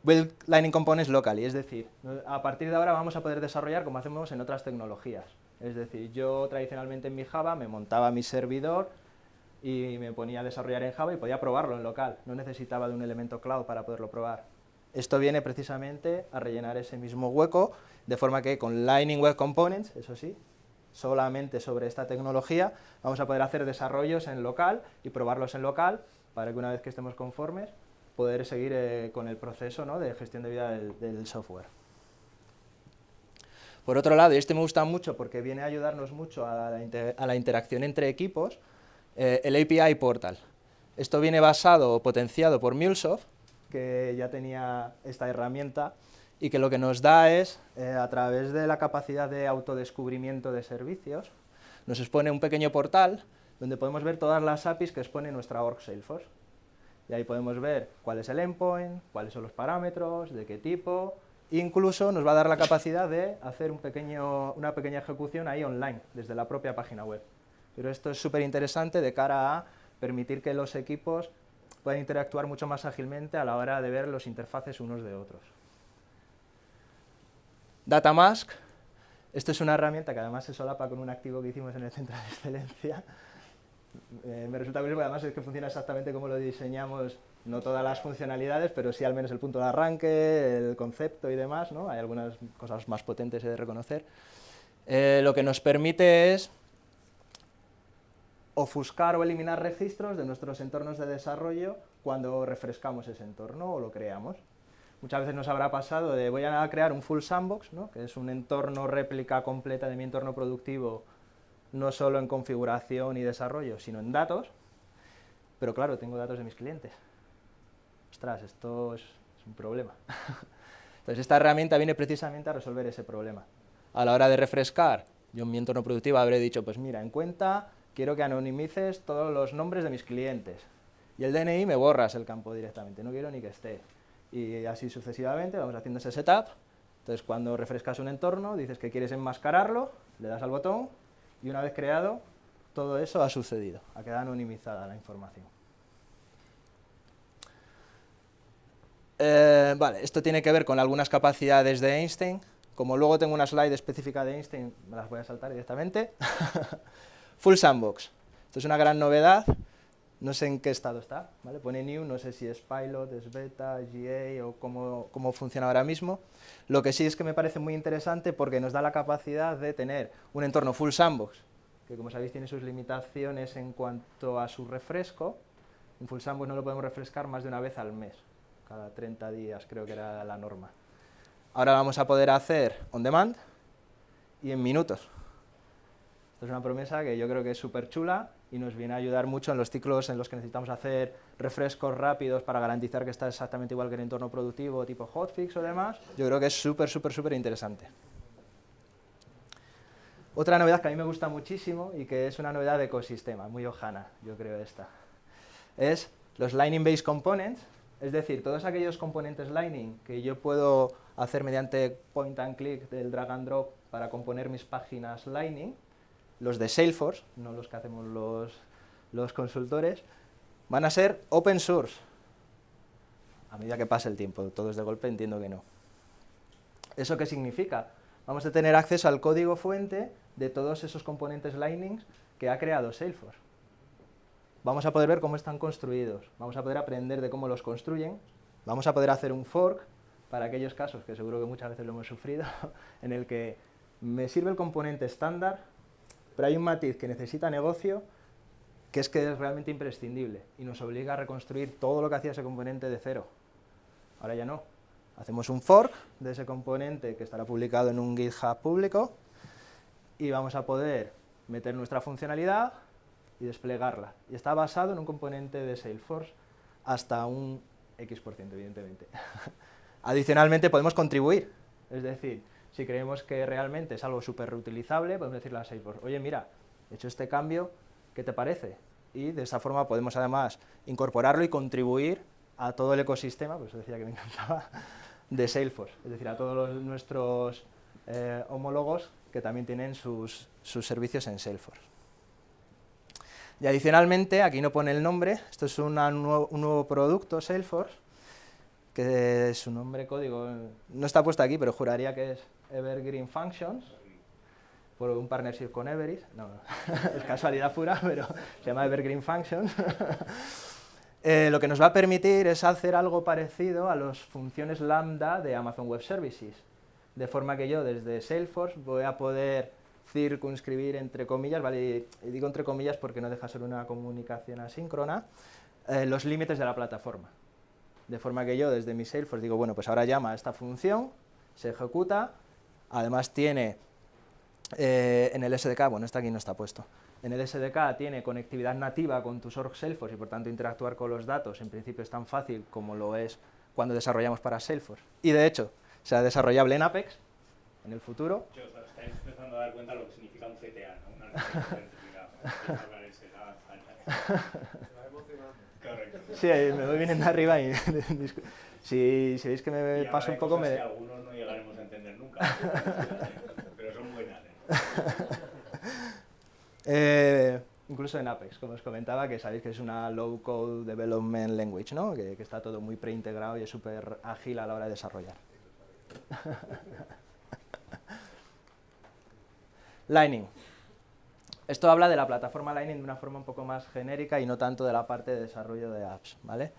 Build Lightning Components locally, es decir, a partir de ahora vamos a poder desarrollar como hacemos en otras tecnologías. Es decir, yo tradicionalmente en mi Java me montaba mi servidor y me ponía a desarrollar en Java y podía probarlo en local. No necesitaba de un elemento cloud para poderlo probar. Esto viene precisamente a rellenar ese mismo hueco, de forma que con Lightning Web Components, eso sí, solamente sobre esta tecnología, vamos a poder hacer desarrollos en local y probarlos en local para que una vez que estemos conformes, poder seguir con el proceso, ¿no?, de gestión de vida del software. Por otro lado, y este me gusta mucho porque viene a ayudarnos mucho a la interacción entre equipos, el API Portal. Esto viene basado o potenciado por MuleSoft, que ya tenía esta herramienta, y que lo que nos da es, a través de la capacidad de autodescubrimiento de servicios, nos expone un pequeño portal donde podemos ver todas las APIs que expone nuestra org Salesforce. Y ahí podemos ver cuál es el endpoint, cuáles son los parámetros, de qué tipo, incluso nos va a dar la capacidad de hacer una pequeña ejecución ahí online, desde la propia página web. Pero esto es súper interesante de cara a permitir que los equipos puedan interactuar mucho más ágilmente a la hora de ver los interfaces unos de otros. Datamask, esto es una herramienta que además se solapa con un activo que hicimos en el Centro de Excelencia. Me resulta curioso porque además es que funciona exactamente como lo diseñamos, no todas las funcionalidades, pero sí al menos el punto de arranque, el concepto y demás, ¿no? Hay algunas cosas más potentes de reconocer. Lo que nos permite es ofuscar o eliminar registros de nuestros entornos de desarrollo cuando refrescamos ese entorno o lo creamos. muchas veces nos habrá pasado de voy a crear un full sandbox, ¿no? Que es un entorno réplica completa de mi entorno productivo, no solo en configuración y desarrollo, sino en datos, pero claro, tengo datos de mis clientes. Ostras, esto es un problema. Entonces esta herramienta viene precisamente a resolver ese problema. A la hora de refrescar, yo en mi entorno productivo habré dicho, pues mira, en cuenta quiero que anonimices todos los nombres de mis clientes. Y el DNI me borras el campo directamente, no quiero ni que esté. Y así sucesivamente vamos haciendo ese setup. Entonces cuando refrescas un entorno, dices que quieres enmascararlo, le das al botón y una vez creado, todo eso ha sucedido, ha quedado anonimizada la información. Vale, esto tiene que ver con algunas capacidades de Einstein. Como luego tengo una slide específica de Einstein, me las voy a saltar directamente. Full Sandbox. Esto es una gran novedad. No sé en qué estado está, ¿vale? Pone new, no sé si es pilot, es beta, GA o cómo funciona ahora mismo. Lo que sí es que me parece muy interesante porque nos da la capacidad de tener un entorno full sandbox, que como sabéis tiene sus limitaciones en cuanto a su refresco. Un full sandbox no lo podemos refrescar más de una vez al mes, cada 30 días creo que era la norma. Ahora vamos a poder hacer on demand y en minutos. Esto es una promesa que yo creo que es súper chula y nos viene a ayudar mucho en los ciclos en los que necesitamos hacer refrescos rápidos para garantizar que está exactamente igual que el entorno productivo, tipo hotfix o demás. Yo creo que es súper interesante. Otra novedad que a mí me gusta muchísimo y que es una novedad de ecosistema, muy Ohana, yo creo esta, es los Lightning Based Components, es decir, todos aquellos componentes Lightning que yo puedo hacer mediante point and click del drag and drop para componer mis páginas Lightning, los de Salesforce, no los que hacemos los consultores, van a ser open source. A medida que pase el tiempo, todos de golpe entiendo que no. ¿Eso qué significa? Vamos a tener acceso al código fuente de todos esos componentes Lightning que ha creado Salesforce. Vamos a poder ver cómo están construidos, vamos a poder aprender de cómo los construyen, vamos a poder hacer un fork para aquellos casos, que seguro que muchas veces lo hemos sufrido, en el que me sirve el componente estándar, pero hay un matiz que necesita negocio, que es realmente imprescindible, y nos obliga a reconstruir todo lo que hacía ese componente de cero. Ahora ya no. Hacemos un fork de ese componente que estará publicado en un GitHub público, y vamos a poder meter nuestra funcionalidad y desplegarla. Y está basado en un componente de Salesforce hasta un X%, evidentemente. Adicionalmente podemos contribuir, es decir, si creemos que realmente es algo súper reutilizable, podemos decirle a Salesforce, oye, mira, he hecho este cambio, ¿qué te parece? Y de esa forma podemos además incorporarlo y contribuir a todo el ecosistema, por eso decía que me encantaba, de Salesforce, es decir, a todos nuestros homólogos que también tienen sus servicios en Salesforce. Y adicionalmente, aquí no pone el nombre, esto es un nuevo producto Salesforce, que su nombre código no está puesto aquí, pero juraría que es Evergreen Functions, por un partnership con Everis, no, es casualidad pura, pero se llama Evergreen Functions. Lo que nos va a permitir es hacer algo parecido a las funciones lambda de Amazon Web Services, de forma que yo desde Salesforce voy a poder circunscribir, entre comillas, ¿vale? Y digo entre comillas porque no deja ser una comunicación asíncrona, los límites de la plataforma. De forma que yo desde mi Salesforce digo, bueno, pues ahora llama a esta función, se ejecuta, además tiene en el SDK, bueno, esta aquí no está puesto, en el SDK tiene conectividad nativa con tus org Salesforce y por tanto interactuar con los datos en principio es tan fácil como lo es cuando desarrollamos para Salesforce. Y de hecho, será desarrollable en Apex en el futuro. Estáis empezando a dar cuenta de lo que significa un CTA, ¿no? Una certificado. Correcto. Sí, me voy viniendo arriba y si veis que me paso un poco... Que algunos no llegaremos a entender nunca, pero son buenas. Incluso en Apex, como os comentaba, que sabéis que es una low-code development language, ¿no? Que está todo muy preintegrado y es súper ágil a la hora de desarrollar. Lightning. Esto habla de la plataforma Lightning de una forma un poco más genérica y no tanto de la parte de desarrollo de apps, ¿vale?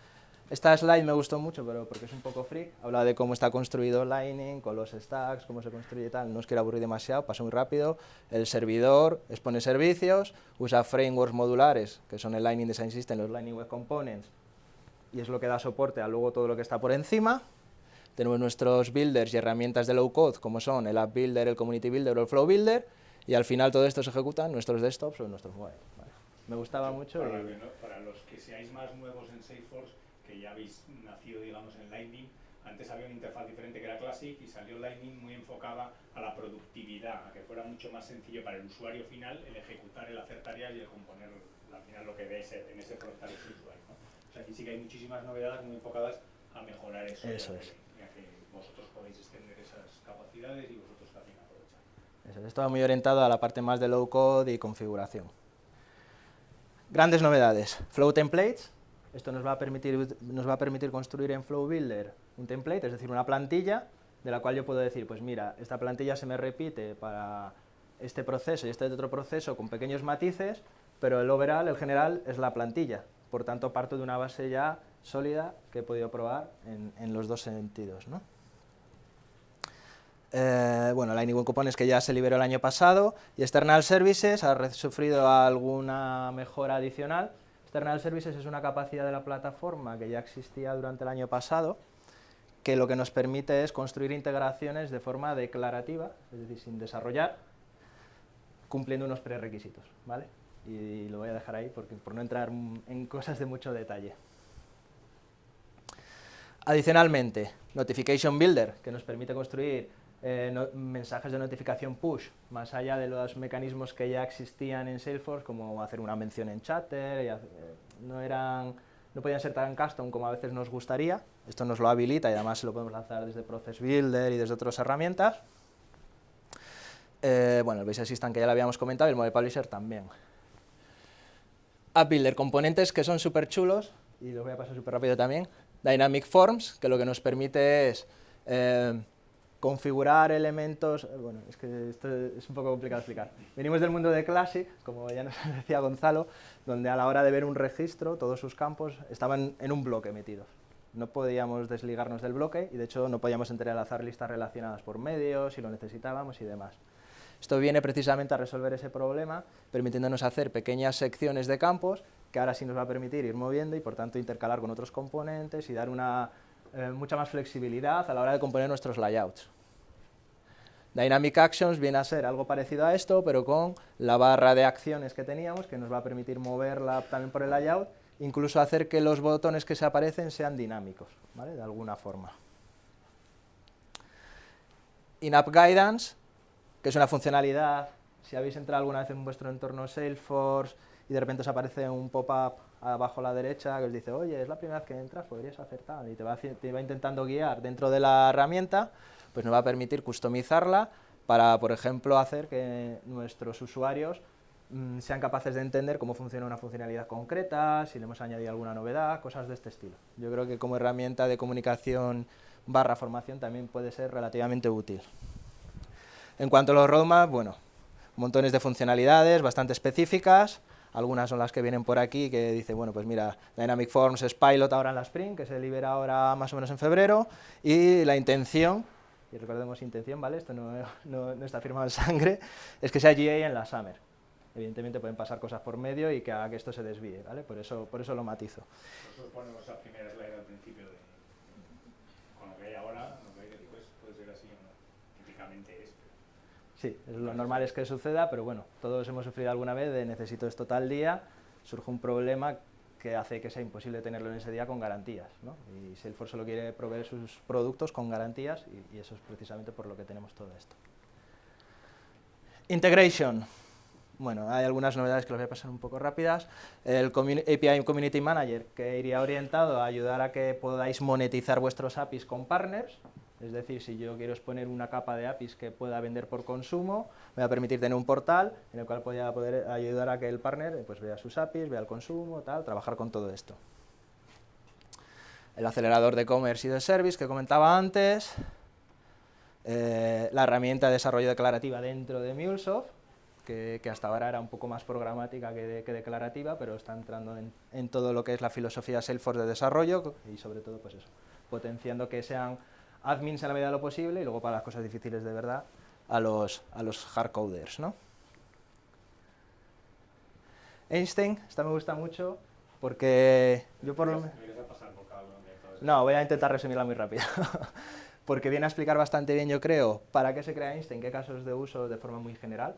Esta slide me gustó mucho, pero porque es un poco freak. Habla de cómo está construido Lightning, con los stacks, cómo se construye y tal. No os quiero aburrir demasiado, paso muy rápido. El servidor expone servicios, usa frameworks modulares, que son el Lightning Design System, los Lightning Web Components, y es lo que da soporte a luego todo lo que está por encima. tenemos nuestros builders y herramientas de low code, como son el App Builder, el Community Builder o el Flow Builder, y al final todo esto se ejecuta en nuestros desktops o en nuestros mobiles. ¿Vale? Me gustaba mucho. Para los que seáis más nuevos en Salesforce, que ya habéis nacido, digamos, en Lightning, antes había una interfaz diferente que era Classic y salió Lightning muy enfocada a la productividad, a que fuera mucho más sencillo para el usuario final el ejecutar, el hacer tareas y el componer al final lo que ves en ese frontal ese usuario, ¿no? O sea, aquí sí que hay muchísimas novedades muy enfocadas a mejorar eso, ya que vosotros podéis extender esas capacidades y vosotros también aprovechar. Eso, esto va muy orientado a la parte más de low code y configuración. Grandes novedades. Flow Templates. Esto nos va a permitir construir en Flow Builder un template, es decir, una plantilla, de la cual yo puedo decir, pues mira, esta plantilla se me repite para este proceso y este otro proceso con pequeños matices, pero el overall, el general, es la plantilla. Por tanto, parto de una base ya sólida que he podido probar en los dos sentidos, ¿no? Bueno, Lightning Web Components que ya se liberó el año pasado, y External Services ha sufrido alguna mejora adicional. External Services es una capacidad de la plataforma que ya existía durante el año pasado, que lo que nos permite es construir integraciones de forma declarativa, es decir, sin desarrollar, cumpliendo unos prerequisitos, ¿vale? Y lo voy a dejar ahí por no entrar en cosas de mucho detalle. Adicionalmente, Notification Builder, que nos permite construir mensajes de notificación push, más allá de los mecanismos que ya existían en Salesforce, como hacer una mención en Chatter, no podían ser tan custom como a veces nos gustaría. Esto nos lo habilita y además lo podemos lanzar desde Process Builder y desde otras herramientas. Bueno, el Base Assistant que ya lo habíamos comentado y el Mobile Publisher también. App Builder, componentes que son súper chulos, y los voy a pasar súper rápido también. Dynamic Forms, que lo que nos permite es configurar elementos. Bueno, es que esto es un poco complicado de explicar. Venimos del mundo de Classic, como ya nos decía Gonzalo, donde a la hora de ver un registro, todos sus campos estaban en un bloque metidos. No podíamos desligarnos del bloque y de hecho no podíamos entrelazar listas relacionadas por medio si lo necesitábamos y demás. Esto viene precisamente a resolver ese problema, permitiéndonos hacer pequeñas secciones de campos que ahora sí nos va a permitir ir moviendo y por tanto intercalar con otros componentes y dar mucha más flexibilidad a la hora de componer nuestros layouts. Dynamic Actions viene a ser algo parecido a esto, pero con la barra de acciones que teníamos, que nos va a permitir moverla también por el layout, incluso hacer que los botones que se aparecen sean dinámicos, ¿vale? De alguna forma. In-App Guidance, que es una funcionalidad, si habéis entrado alguna vez en vuestro entorno Salesforce y de repente os aparece un pop-up abajo a la derecha que os dice, oye, es la primera vez que entras, podrías hacer tal, y te va intentando guiar dentro de la herramienta, pues nos va a permitir customizarla para, por ejemplo, hacer que nuestros usuarios sean capaces de entender cómo funciona una funcionalidad concreta, si le hemos añadido alguna novedad, cosas de este estilo. Yo creo que como herramienta de comunicación / formación también puede ser relativamente útil. En cuanto a los roadmaps, bueno, montones de funcionalidades bastante específicas. Algunas son las que vienen por aquí, que dice, bueno, pues mira, Dynamic Forms es pilot ahora en la Spring, que se libera ahora más o menos en febrero, y la intención, y recordemos intención, ¿vale? Esto no está firmado en sangre, es que sea GA en la Summer. Evidentemente pueden pasar cosas por medio y que haga que esto se desvíe, ¿vale? Por eso lo matizo. Nosotros ponemos la primera slide al principio con lo que hay ahora, lo que hay después, puede ser así o no, típicamente es. Sí, lo normal es que suceda, pero bueno, todos hemos sufrido alguna vez de necesito esto tal día, surge un problema que hace que sea imposible tenerlo en ese día con garantías, ¿no? Y Salesforce solo quiere proveer sus productos con garantías y eso es precisamente por lo que tenemos todo esto. Integration. Bueno, hay algunas novedades que los voy a pasar un poco rápidas. El API Community Manager, que iría orientado a ayudar a que podáis monetizar vuestros APIs con partners. Es decir, si yo quiero exponer una capa de APIs que pueda vender por consumo, me va a permitir tener un portal en el cual voy a poder ayudar a que el partner pues, vea sus APIs, vea el consumo, tal, trabajar con todo esto. El acelerador de commerce y de service que comentaba antes. La herramienta de desarrollo declarativa dentro de MuleSoft, que hasta ahora era un poco más programática que declarativa, pero está entrando en todo lo que es la filosofía Salesforce de desarrollo y sobre todo pues eso, potenciando que sean admins en la medida de lo posible y luego para las cosas difíciles de verdad a los hardcoders, ¿no? Einstein, esta me gusta mucho porque yo por lo menos... ¿Me vas a pasar por cada uno de todos? No, voy a intentar resumirla muy rápido. porque viene a explicar bastante bien, yo creo, para qué se crea Insta, en qué casos de uso de forma muy general.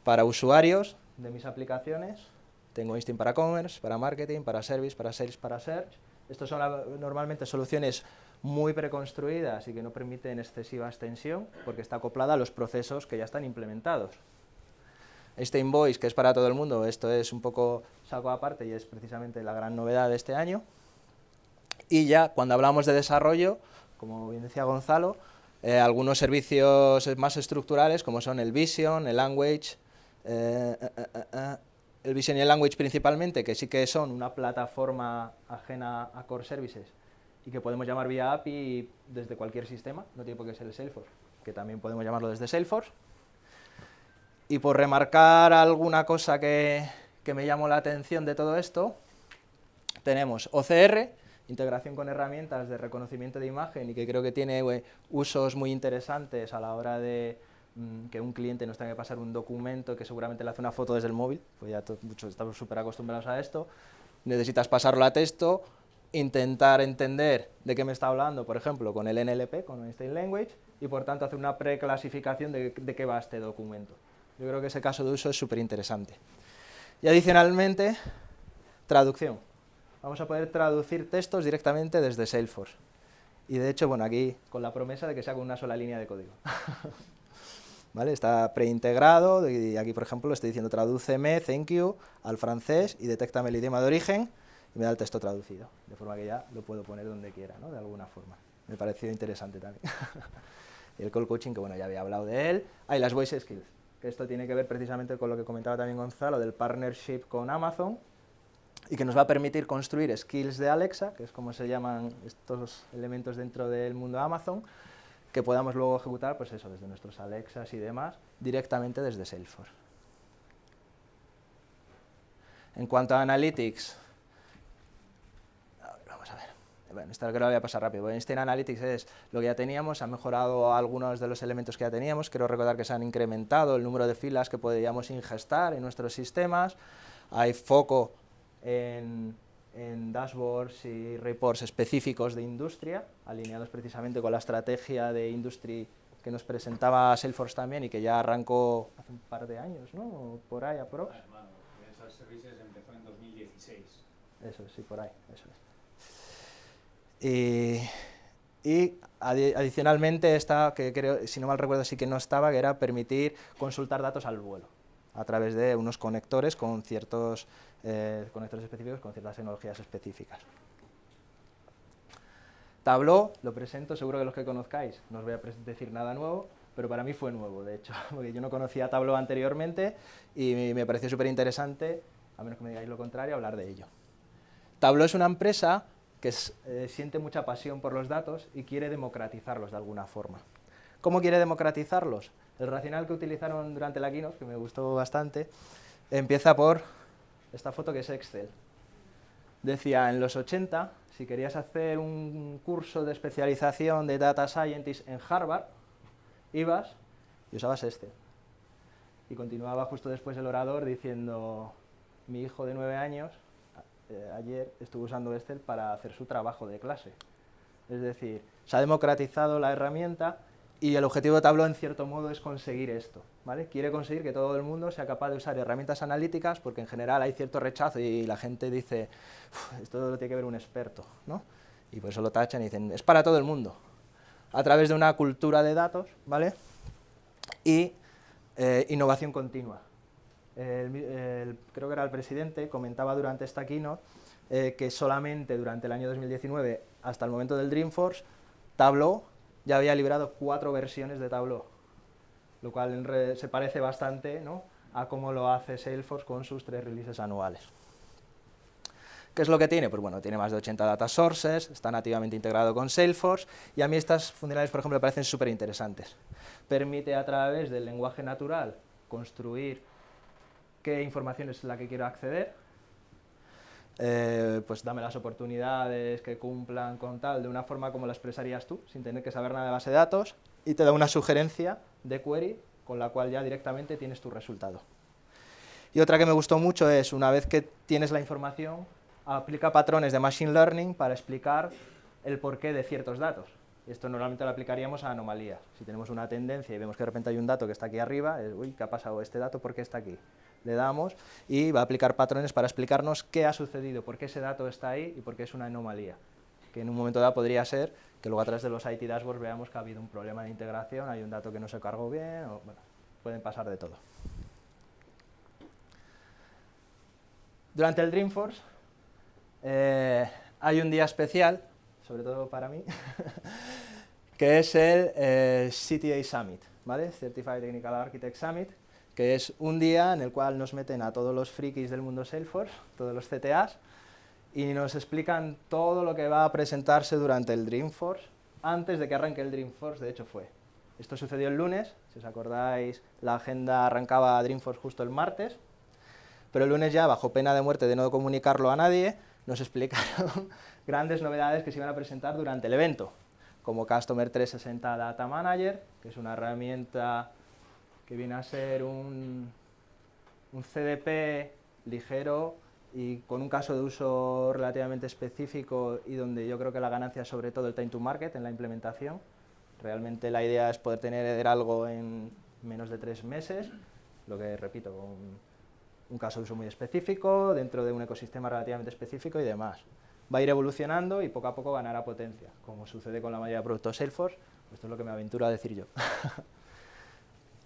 Para usuarios de mis aplicaciones, tengo Instinct para Commerce, para Marketing, para Service, para Sales, para Search. Estos son normalmente soluciones muy preconstruidas y que no permiten excesiva extensión, porque está acoplada a los procesos que ya están implementados. Este Invoice, que es para todo el mundo, esto es un poco saco aparte y es precisamente la gran novedad de este año. Y ya cuando hablamos de desarrollo, como bien decía Gonzalo, algunos servicios más estructurales como son el Vision, el Language, el Vision y el Language principalmente, que sí que son una plataforma ajena a Core Services y que podemos llamar vía API desde cualquier sistema, no tiene por qué ser el Salesforce, que también podemos llamarlo desde Salesforce. Y por remarcar alguna cosa que me llamó la atención de todo esto, tenemos OCR, integración con herramientas de reconocimiento de imagen, y que creo que tiene usos muy interesantes a la hora de que un cliente nos tenga que pasar un documento que seguramente le hace una foto desde el móvil, pues ya muchos estamos súper acostumbrados a esto, necesitas pasarlo a texto, intentar entender de qué me está hablando, por ejemplo, con el NLP, con Instinct Language, y por tanto hacer una preclasificación de qué va este documento. Yo creo que ese caso de uso es súper interesante. Y adicionalmente, traducción. Vamos a poder traducir textos directamente desde Salesforce. Y de hecho, bueno, aquí con la promesa de que sea con una sola línea de código. ¿Vale? Está preintegrado y aquí, por ejemplo, le estoy diciendo tradúceme, thank you, al francés y detéctame el idioma de origen y me da el texto traducido. De forma que ya lo puedo poner donde quiera, ¿no? De alguna forma. Me pareció interesante también. Y el call coaching, que bueno, ya había hablado de él. Y las voice skills, que esto tiene que ver precisamente con lo que comentaba también Gonzalo, del partnership con Amazon, y que nos va a permitir construir skills de Alexa, que es como se llaman estos elementos dentro del mundo de Amazon, que podamos luego ejecutar, pues eso, desde nuestros Alexas y demás, directamente desde Salesforce. En cuanto a Analytics, vamos a ver, bueno, esto creo que lo voy a pasar rápido. Instinct Analytics es lo que ya teníamos, ha mejorado algunos de los elementos que ya teníamos, quiero recordar que se han incrementado el número de filas que podríamos ingestar en nuestros sistemas, hay foco en dashboards y reports específicos de industria, alineados precisamente con la estrategia de industry que nos presentaba Salesforce también y que ya arrancó hace un par de años, ¿no? O por ahí, aprox. Bueno, Financial Services empezó en 2016. Eso, sí, por ahí, eso es. Y adicionalmente esta, que creo, si no mal recuerdo sí que no estaba, que era permitir consultar datos al vuelo, a través de unos conectores con ciertos conectores específicos con ciertas tecnologías específicas. Tableau, lo presento, seguro que los que conozcáis, no os voy a decir nada nuevo, pero para mí fue nuevo, de hecho, porque yo no conocía Tableau anteriormente y me pareció súper interesante, a menos que me digáis lo contrario, hablar de ello. Tableau es una empresa que siente mucha pasión por los datos y quiere democratizarlos de alguna forma. ¿Cómo quiere democratizarlos? El racional que utilizaron durante la keynote, que me gustó bastante, empieza por esta foto que es Excel. Decía, en los 80, si querías hacer un curso de especialización de Data Scientist en Harvard, ibas y usabas Excel. Y continuaba justo después el orador diciendo, mi hijo de 9 años, ayer estuvo usando Excel para hacer su trabajo de clase. Es decir, se ha democratizado la herramienta y el objetivo de Tableau, en cierto modo, es conseguir esto, ¿vale? Quiere conseguir que todo el mundo sea capaz de usar herramientas analíticas, porque en general hay cierto rechazo y la gente dice, esto lo tiene que ver un experto, ¿no? Y por eso lo tachan y dicen, es para todo el mundo. A través de una cultura de datos, ¿vale? Y innovación continua. Creo que era el presidente, comentaba durante esta keynote que solamente durante el año 2019, hasta el momento del Dreamforce, Tableau ya había liberado 4 versiones de Tableau, lo cual se parece bastante, ¿no?, a cómo lo hace Salesforce con sus 3 releases anuales. ¿Qué es lo que tiene? Pues bueno, tiene más de 80 data sources, está nativamente integrado con Salesforce, y a mí estas funcionalidades, por ejemplo, me parecen súper interesantes. Permite a través del lenguaje natural construir qué información es la que quiero acceder, pues dame las oportunidades que cumplan con tal, de una forma como la expresarías tú, sin tener que saber nada de base de datos, y te da una sugerencia de query con la cual ya directamente tienes tu resultado. Y otra que me gustó mucho es, una vez que tienes la información, aplica patrones de Machine Learning para explicar el porqué de ciertos datos. Esto normalmente lo aplicaríamos a anomalías. Si tenemos una tendencia y vemos que de repente hay un dato que está aquí arriba, uy, ¿qué ha pasado este dato? ¿Por qué está aquí? Le damos y va a aplicar patrones para explicarnos qué ha sucedido, por qué ese dato está ahí y por qué es una anomalía. Que en un momento dado podría ser que luego a través de los IT dashboards veamos que ha habido un problema de integración, hay un dato que no se cargó bien, o, bueno, pueden pasar de todo. Durante el Dreamforce hay un día especial, sobre todo para mí, que es el CTA Summit, ¿vale? Certified Technical Architect Summit, que es un día en el cual nos meten a todos los frikis del mundo Salesforce, todos los CTAs, y nos explican todo lo que va a presentarse durante el Dreamforce, antes de que arranque el Dreamforce, de hecho fue. Esto sucedió el lunes, si os acordáis, la agenda arrancaba Dreamforce justo el martes, pero el lunes ya, bajo pena de muerte de no comunicarlo a nadie, nos explicaron grandes novedades que se iban a presentar durante el evento, como Customer 360 Data Manager, que es una herramienta que viene a ser un CDP ligero y con un caso de uso relativamente específico y donde yo creo que la ganancia es sobre todo el time to market en la implementación. Realmente la idea es poder tener algo en menos de 3 meses, lo que repito, con un caso de uso muy específico, dentro de un ecosistema relativamente específico y demás. Va a ir evolucionando y poco a poco ganará potencia, como sucede con la mayoría de productos Salesforce, esto es lo que me aventuro a decir yo.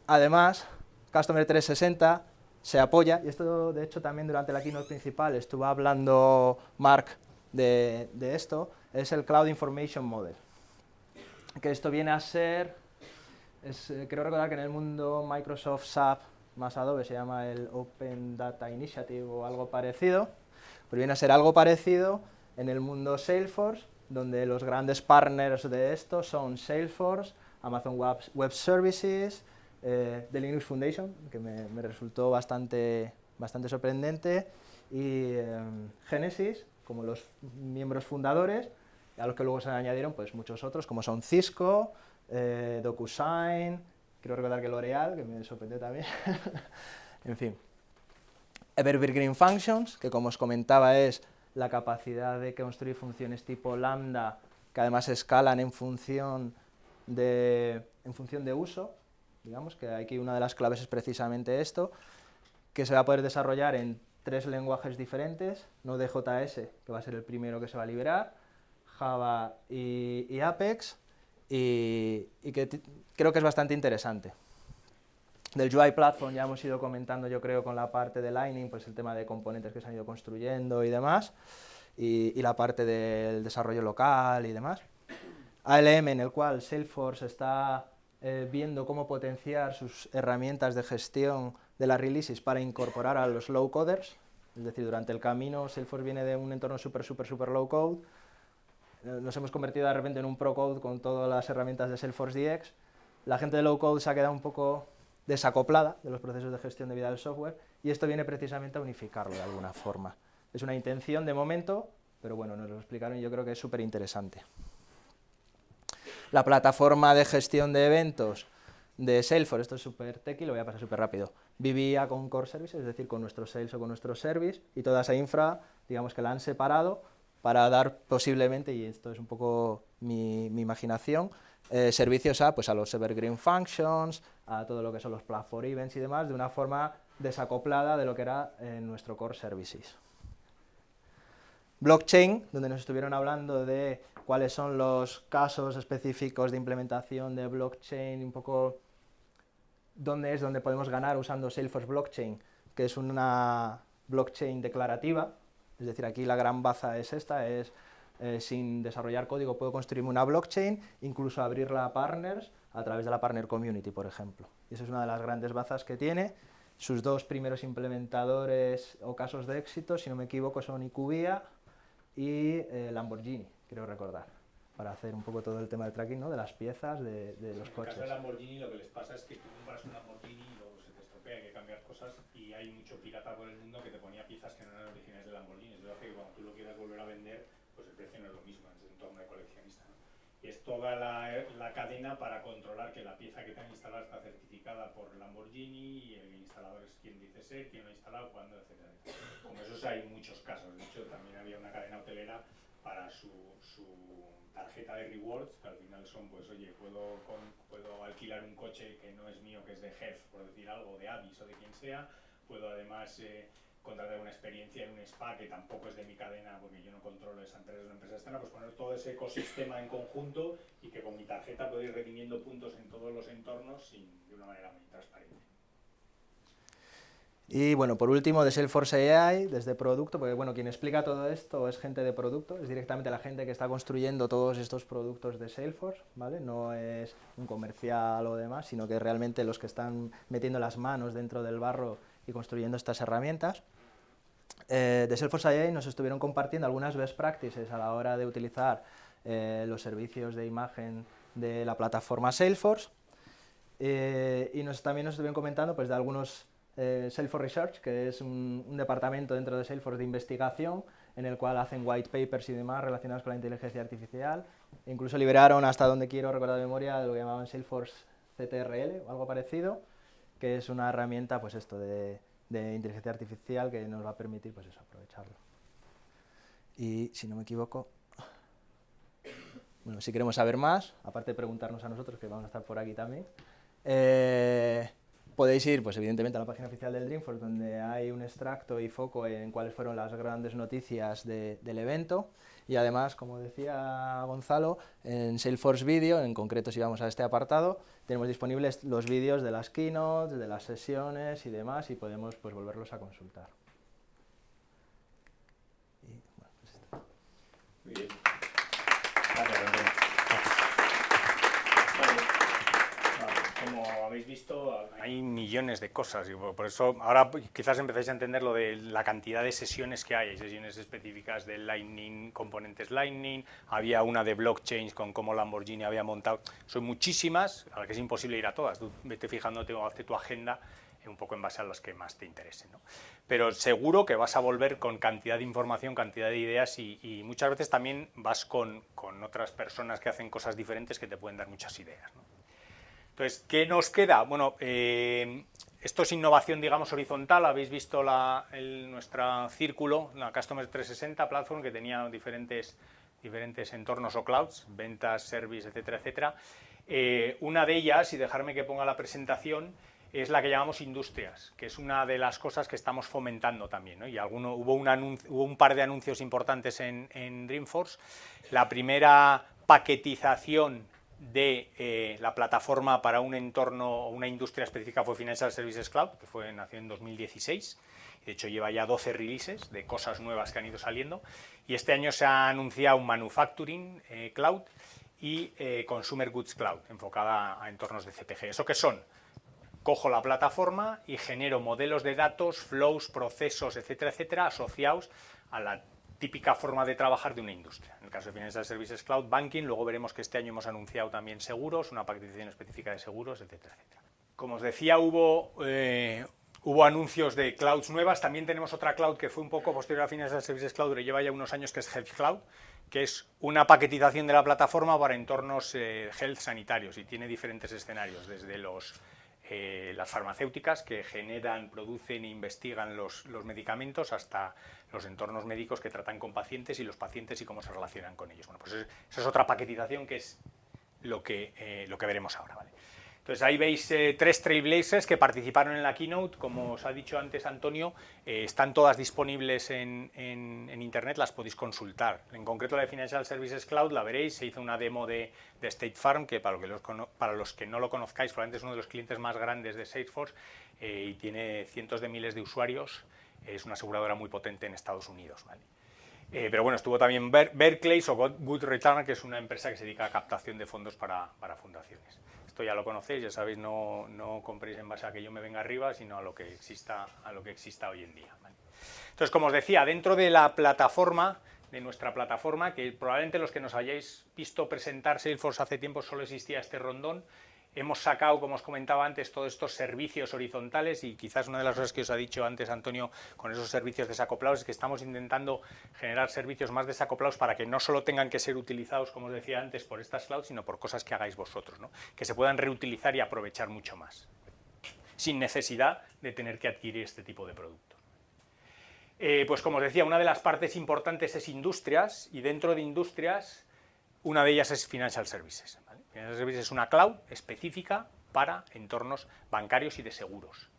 Además, Customer 360 se apoya, y esto de hecho también durante la keynote principal estuvo hablando Mark de esto, es el Cloud Information Model, que esto viene a ser, creo recordar que en el mundo Microsoft SAP más Adobe se llama el Open Data Initiative o algo parecido, pero viene a ser algo parecido en el mundo Salesforce, donde los grandes partners de esto son Salesforce, Amazon Web Services, The Linux Foundation, que me resultó bastante sorprendente, y Genesis, como los miembros fundadores, a los que luego se añadieron pues, muchos otros, como son Cisco, DocuSign, quiero recordar que L'Oreal, que me sorprendió también, en fin. Evergreen Functions, que como os comentaba es la capacidad de construir funciones tipo lambda, que además escalan en función de uso. Digamos que aquí una de las claves es precisamente esto, que se va a poder desarrollar en 3 lenguajes diferentes, Node.js, que va a ser el primero que se va a liberar, Java y Apex, y que creo que es bastante interesante. Del UI Platform ya hemos ido comentando, yo creo, con la parte de Lightning, pues el tema de componentes que se han ido construyendo y demás, y la parte del desarrollo local y demás. ALM, en el cual Salesforce está viendo cómo potenciar sus herramientas de gestión de las releases para incorporar a los low coders, es decir, durante el camino Salesforce viene de un entorno súper low code, nos hemos convertido de repente en un pro code con todas las herramientas de Salesforce DX, la gente de low code se ha quedado un poco desacoplada de los procesos de gestión de vida del software y esto viene precisamente a unificarlo de alguna forma. Es una intención de momento, pero bueno, nos lo explicaron y yo creo que es súper interesante. La plataforma de gestión de eventos de Salesforce, esto es súper techy, lo voy a pasar súper rápido, vivía con Core Services, es decir, con nuestro Sales o con nuestro Service, y toda esa infra, digamos que la han separado para dar posiblemente, y esto es un poco mi imaginación, servicios pues a los Evergreen Functions, a todo lo que son los Platform Events y demás, de una forma desacoplada de lo que era nuestro Core Services. Blockchain, donde nos estuvieron hablando de cuáles son los casos específicos de implementación de blockchain, un poco dónde podemos ganar usando Salesforce Blockchain, que es una blockchain declarativa, es decir, aquí la gran baza es esta, es sin desarrollar código puedo construirme una blockchain, incluso abrirla a partners a través de la Partner Community, por ejemplo. Y esa es una de las grandes bazas que tiene. Sus 2 primeros implementadores o casos de éxito, si no me equivoco, son IQVIA y Lamborghini, creo recordar, para hacer un poco todo el tema del tracking, ¿no? De las piezas de los coches. En el caso de Lamborghini lo que les pasa es que tú compras un Lamborghini y luego se te estropea, hay que cambiar cosas y hay mucho pirata por el mundo que te ponía piezas que no eran originales de Lamborghini. Eso hace que cuando tú lo quieras volver a vender, pues el precio no es lo mismo en ese entorno de coleccionista, ¿no? Y es toda la cadena para controlar que la pieza que te han instalado está certificada por Lamborghini y el instalador es quien dice ser, quién lo ha instalado, cuándo, etcétera. Como esos hay muchos casos. De hecho, también había una cadena hotelera para su tarjeta de rewards, que al final son, pues oye, puedo alquilar un coche que no es mío, que es de Jeff, por decir algo, de Avis o de quien sea, puedo además contratar una experiencia en un spa que tampoco es de mi cadena porque yo no controlo esa empresa, es una empresa externa, pues poner todo ese ecosistema en conjunto y que con mi tarjeta puedo ir redimiendo puntos en todos los entornos de una manera muy transparente. Y bueno, por último, de Salesforce AI, desde producto, porque bueno, quien explica todo esto es gente de producto, es directamente la gente que está construyendo todos estos productos de Salesforce, ¿vale? No es un comercial o demás, sino que realmente los que están metiendo las manos dentro del barro y construyendo estas herramientas. De Salesforce AI nos estuvieron compartiendo algunas best practices a la hora de utilizar los servicios de imagen de la plataforma Salesforce, y también nos estuvieron comentando pues, de algunos Salesforce Research, que es un departamento dentro de Salesforce de investigación en el cual hacen white papers y demás relacionados con la inteligencia artificial. Incluso liberaron, hasta donde quiero recordar de memoria, lo que llamaban Salesforce CTRL o algo parecido, que es una herramienta pues esto de inteligencia artificial que nos va a permitir pues eso, aprovecharlo. Y si no me equivoco, bueno, si queremos saber más, aparte de preguntarnos a nosotros, que vamos a estar por aquí también, podéis ir, pues evidentemente, a la página oficial del Dreamforce, donde hay un extracto y foco en cuáles fueron las grandes noticias del evento. Y además, como decía Gonzalo, en Salesforce Video, en concreto si vamos a este apartado, tenemos disponibles los vídeos de las keynotes, de las sesiones y demás, y podemos pues, volverlos a consultar. Y, bueno, pues esto. Muy bien. Gracias, Antonio. Como habéis visto, hay millones de cosas y por eso ahora quizás empezáis a entender lo de la cantidad de sesiones que hay. Hay sesiones específicas de Lightning, componentes Lightning, había una de blockchain con cómo Lamborghini había montado. Son muchísimas, a las que es imposible ir a todas. Tú vete fijándote o hazte tu agenda un poco en base a las que más te interesen, ¿no? Pero seguro que vas a volver con cantidad de información, cantidad de ideas y muchas veces también vas con otras personas que hacen cosas diferentes que te pueden dar muchas ideas, ¿no? Entonces, ¿qué nos queda? Bueno, esto es innovación, digamos, horizontal. Habéis visto nuestro círculo, la Customer 360 Platform, que tenía diferentes entornos o clouds, ventas, service, etcétera, etcétera. Una de ellas, y dejarme que ponga la presentación, es la que llamamos industrias, que es una de las cosas que estamos fomentando también, ¿no? Y hubo un par de anuncios importantes en Dreamforce. La primera paquetización de la plataforma para un entorno o una industria específica fue Financial Services Cloud, que nació en 2016. De hecho, lleva ya 12 releases de cosas nuevas que han ido saliendo. Y este año se ha anunciado un Manufacturing Cloud y Consumer Goods Cloud, enfocada a entornos de CPG. ¿Eso qué son? Cojo la plataforma y genero modelos de datos, flows, procesos, etcétera, etcétera, asociados a la típica forma de trabajar de una industria. En el caso de Financial Services Cloud, Banking, luego veremos que este año hemos anunciado también seguros, una paquetización específica de seguros, etcétera, etcétera. Como os decía, hubo anuncios de clouds nuevas. También tenemos otra cloud que fue un poco posterior a Financial Services Cloud, pero lleva ya unos años, que es Health Cloud, que es una paquetización de la plataforma para entornos health sanitarios y tiene diferentes escenarios, desde las farmacéuticas que generan, producen e investigan los medicamentos hasta los entornos médicos que tratan con pacientes y los pacientes y cómo se relacionan con ellos. Bueno, pues esa es otra paquetización que es lo que veremos ahora, ¿vale? Entonces ahí veis 3 Trailblazers que participaron en la keynote. Como os ha dicho antes Antonio, están todas disponibles en internet, las podéis consultar. En concreto la de Financial Services Cloud la veréis, se hizo una demo de State Farm, que para los que no lo conozcáis, probablemente es uno de los clientes más grandes de Salesforce y tiene cientos de miles de usuarios. Es una aseguradora muy potente en Estados Unidos, ¿vale? Pero bueno, estuvo también Berkeley o Good Return, que es una empresa que se dedica a captación de fondos para fundaciones. Esto ya lo conocéis, ya sabéis, no compréis en base a que yo me venga arriba, sino a lo que exista hoy en día, ¿vale? Entonces, como os decía, dentro de la plataforma, de nuestra plataforma, que probablemente los que nos hayáis visto presentar Salesforce hace tiempo solo existía este rondón, hemos sacado, como os comentaba antes, todos estos servicios horizontales y quizás una de las cosas que os ha dicho antes Antonio con esos servicios desacoplados es que estamos intentando generar servicios más desacoplados para que no solo tengan que ser utilizados, como os decía antes, por estas clouds, sino por cosas que hagáis vosotros, ¿no? Que se puedan reutilizar y aprovechar mucho más, sin necesidad de tener que adquirir este tipo de productos. Pues como os decía, una de las partes importantes es industrias, y dentro de industrias, una de ellas es Financial Services, ¿vale? Financial Services es una cloud específica para entornos bancarios y de seguros.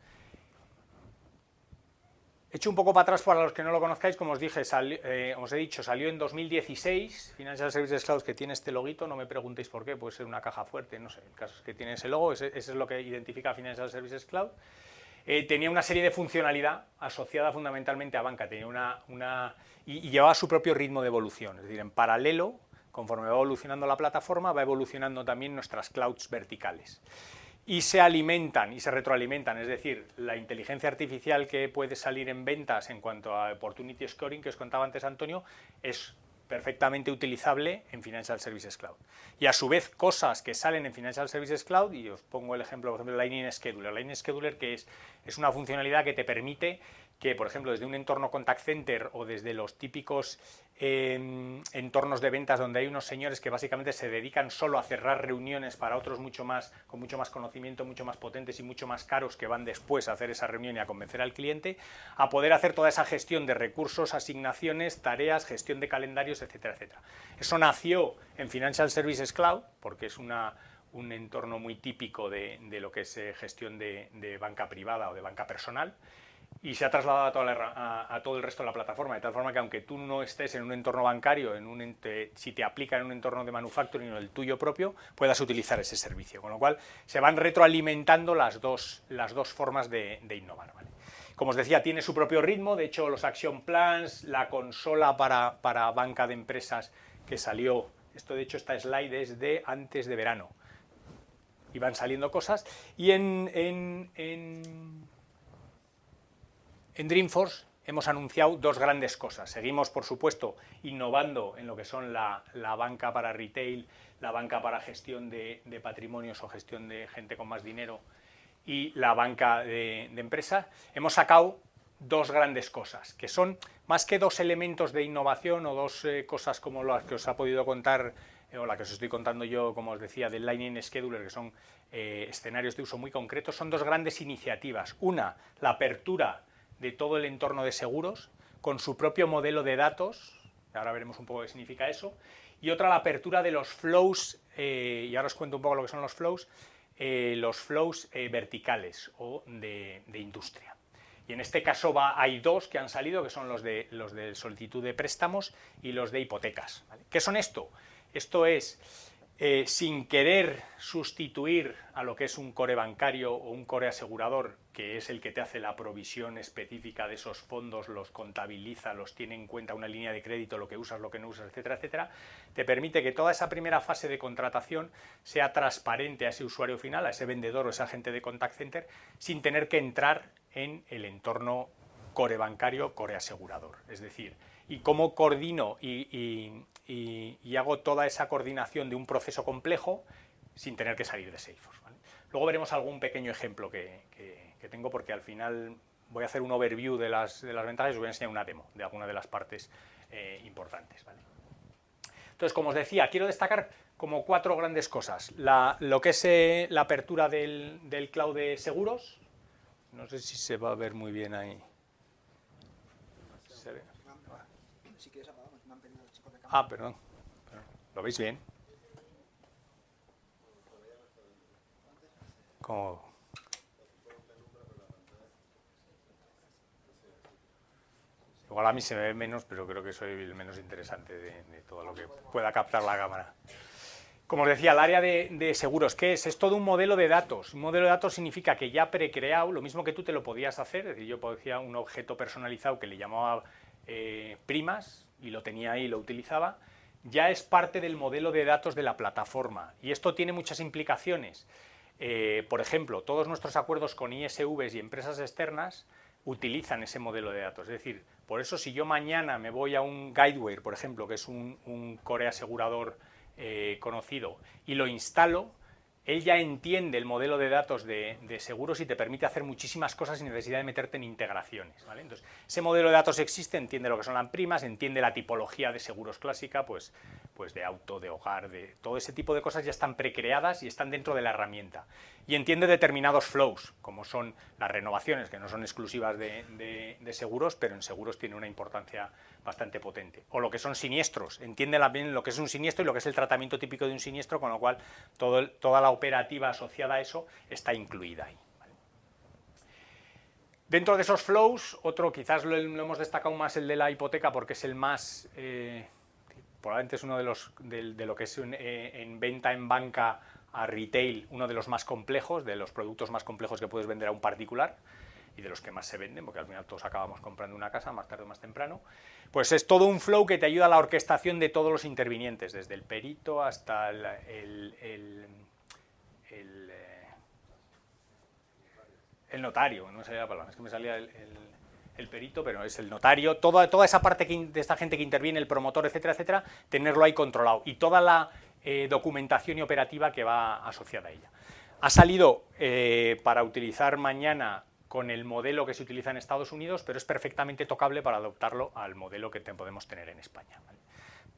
Echo un poco para atrás para los que no lo conozcáis, como os dije, os he dicho, salió en 2016, Financial Services Cloud, que tiene este loguito, no me preguntéis por qué, puede ser una caja fuerte, no sé, el caso es que tiene ese logo, ese es lo que identifica Financial Services Cloud. Tenía una serie de funcionalidad asociada fundamentalmente a banca, tenía y llevaba su propio ritmo de evolución, es decir, en paralelo, conforme va evolucionando la plataforma, va evolucionando también nuestras clouds verticales. Y se alimentan y se retroalimentan, es decir, la inteligencia artificial que puede salir en ventas en cuanto a Opportunity Scoring, que os contaba antes Antonio, es perfectamente utilizable en Financial Services Cloud. Y a su vez, cosas que salen en Financial Services Cloud, y os pongo el ejemplo, por ejemplo, Lightning Scheduler. Lightning Scheduler, que es una funcionalidad que te permite que, por ejemplo, desde un entorno contact center o desde los típicos entornos de ventas donde hay unos señores que básicamente se dedican solo a cerrar reuniones para otros con mucho más conocimiento, mucho más potentes y mucho más caros, que van después a hacer esa reunión y a convencer al cliente, a poder hacer toda esa gestión de recursos, asignaciones, tareas, gestión de calendarios, etcétera, etcétera. Eso nació en Financial Services Cloud, porque es un entorno muy típico de lo que es gestión de banca privada o de banca personal, y se ha trasladado a todo el resto de la plataforma, de tal forma que aunque tú no estés en un entorno bancario, si te aplica en un entorno de manufacturing o el tuyo propio, puedas utilizar ese servicio, con lo cual se van retroalimentando las dos formas de innovar, ¿vale? Como os decía, tiene su propio ritmo, de hecho los Action Plans, la consola para banca de empresas que salió, esto de hecho esta slide es de antes de verano, y van saliendo cosas, y en Dreamforce hemos anunciado dos grandes cosas. Seguimos, por supuesto, innovando en lo que son la banca para retail, la banca para gestión de patrimonios o gestión de gente con más dinero y la banca de empresas. Hemos sacado dos grandes cosas, que son más que dos elementos de innovación o dos cosas como las que os ha podido contar, o la que os estoy contando yo, como os decía, del Lightning Scheduler, que son escenarios de uso muy concretos. Son dos grandes iniciativas. Una, la apertura de todo el entorno de seguros, con su propio modelo de datos, ahora veremos un poco qué significa eso, y otra, la apertura de los flows, y ahora os cuento un poco lo que son los flows verticales o de industria. Y en este caso hay dos que han salido, que son los de solicitud de préstamos y los de hipotecas, ¿vale? ¿Qué son esto? Esto es, sin querer sustituir a lo que es un core bancario o un core asegurador, que es el que te hace la provisión específica de esos fondos, los contabiliza, los tiene en cuenta una línea de crédito, lo que usas, lo que no usas, etcétera, etcétera, te permite que toda esa primera fase de contratación sea transparente a ese usuario final, a ese vendedor o ese agente de contact center, sin tener que entrar en el entorno core bancario, core asegurador. Es decir, y cómo coordino y hago toda esa coordinación de un proceso complejo sin tener que salir de Salesforce, ¿vale? Luego veremos algún pequeño ejemplo que tengo, porque al final voy a hacer un overview de las ventajas y os voy a enseñar una demo de alguna de las partes importantes, ¿vale? Entonces, como os decía, quiero destacar como cuatro grandes cosas. Lo que es la apertura del cloud de seguros. No sé si se va a ver muy bien ahí. ¿Se ve? Ah, perdón. ¿Lo veis bien? Como... Igual a mí se me ve menos, pero creo que soy el menos interesante de todo lo que pueda captar la cámara. Como os decía, el área de seguros, ¿qué es? Es todo un modelo de datos. Un modelo de datos significa que ya precreado, lo mismo que tú te lo podías hacer, es decir, yo podía un objeto personalizado que le llamaba primas y lo tenía ahí y lo utilizaba, ya es parte del modelo de datos de la plataforma. Y esto tiene muchas implicaciones. Por ejemplo, todos nuestros acuerdos con ISVs y empresas externas utilizan ese modelo de datos. Es decir, por eso si yo mañana me voy a un Guidewire, por ejemplo, que es un core asegurador conocido, y lo instalo, él ya entiende el modelo de datos de seguros y te permite hacer muchísimas cosas sin necesidad de meterte en integraciones, ¿vale? Entonces, ese modelo de datos existe, entiende lo que son las primas, entiende la tipología de seguros clásica, pues de auto, de hogar, de todo ese tipo de cosas ya están precreadas y están dentro de la herramienta. y entiende determinados flows, como son las renovaciones, que no son exclusivas de seguros, pero en seguros tiene una importancia bastante potente. O lo que son siniestros, entiende bien lo que es un siniestro y lo que es el tratamiento típico de un siniestro, con lo cual toda la operativa asociada a eso está incluida ahí. ¿Vale? Dentro de esos flows, otro quizás lo hemos destacado más, el de la hipoteca, porque es el más, probablemente es uno de lo que es en venta en banca a retail, uno de los más complejos, de los productos más complejos que puedes vender a un particular y de los que más se venden, porque al final todos acabamos comprando una casa más tarde o más temprano. Pues es todo un flow que te ayuda a la orquestación de todos los intervinientes, desde el perito hasta el notario, no me salía la palabra, es que me salía el perito, pero es el notario, toda esa parte de esta gente que interviene, el promotor, etcétera, etcétera, tenerlo ahí controlado, y toda la documentación y operativa que va asociada a ella. Ha salido para utilizar mañana con el modelo que se utiliza en Estados Unidos, pero es perfectamente tocable para adoptarlo al modelo que podemos tener en España. ¿Vale?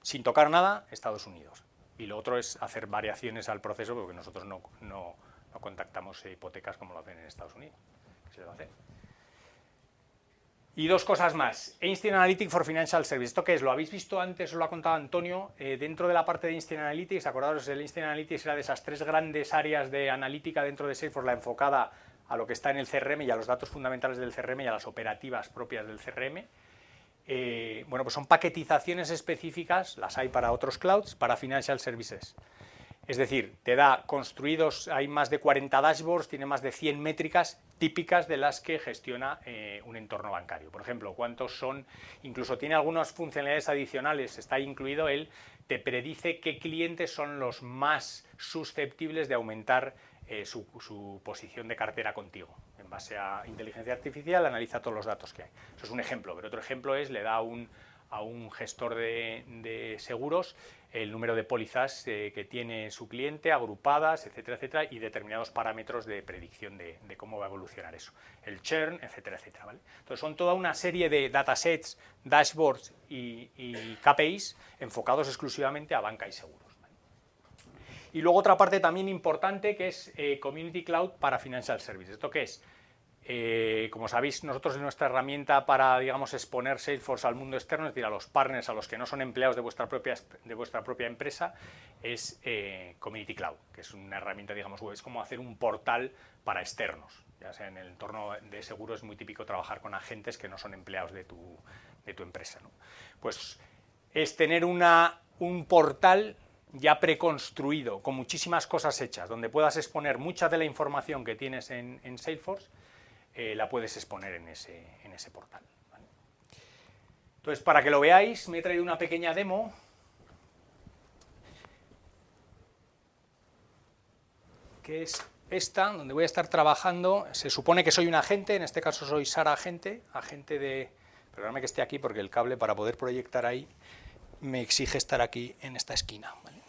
Sin tocar nada, Estados Unidos. Y lo otro es hacer variaciones al proceso, porque nosotros no contactamos hipotecas como lo hacen en Estados Unidos. Se lo hace. Y dos cosas más. Instant Analytics for Financial Services. ¿Esto qué es? Lo habéis visto antes, os lo ha contado Antonio. Dentro de la parte de Instant Analytics, acordaros, el Instant Analytics era de esas tres grandes áreas de analítica dentro de Salesforce, la enfocada a lo que está en el CRM y a los datos fundamentales del CRM y a las operativas propias del CRM. Bueno, pues son paquetizaciones específicas, las hay para otros clouds, para Financial Services. Es decir, te da construidos, hay más de 40 dashboards, tiene más de 100 métricas típicas de las que gestiona un entorno bancario. Por ejemplo, cuántos son, incluso tiene algunas funcionalidades adicionales, está incluido te predice qué clientes son los más susceptibles de aumentar su posición de cartera contigo. En base a inteligencia artificial analiza todos los datos que hay. Eso es un ejemplo, pero otro ejemplo es, le da a un gestor de seguros el número de pólizas que tiene su cliente, agrupadas, etcétera, etcétera, y determinados parámetros de predicción de cómo va a evolucionar eso. El churn, etcétera, etcétera. ¿Vale? Entonces son toda una serie de datasets, dashboards y KPIs enfocados exclusivamente a banca y seguros. ¿Vale? Y luego otra parte también importante que es Community Cloud para Financial Services. ¿Esto qué es? Como sabéis, nosotros en nuestra herramienta para, digamos, exponer Salesforce al mundo externo, es decir, a los partners, a los que no son empleados de vuestra propia empresa, es Community Cloud, que es una herramienta, digamos, web, es como hacer un portal para externos. Ya sea en el entorno de seguro es muy típico trabajar con agentes que no son empleados de tu empresa, ¿no? Pues es tener un portal ya preconstruido, con muchísimas cosas hechas, donde puedas exponer mucha de la información que tienes en Salesforce, la puedes exponer en ese portal. ¿Vale? Entonces, para que lo veáis, me he traído una pequeña demo. Que es esta, donde voy a estar trabajando. Se supone que soy un agente, en este caso soy Sara agente de... Perdóname que esté aquí porque el cable para poder proyectar ahí me exige estar aquí en esta esquina. ¿Vale?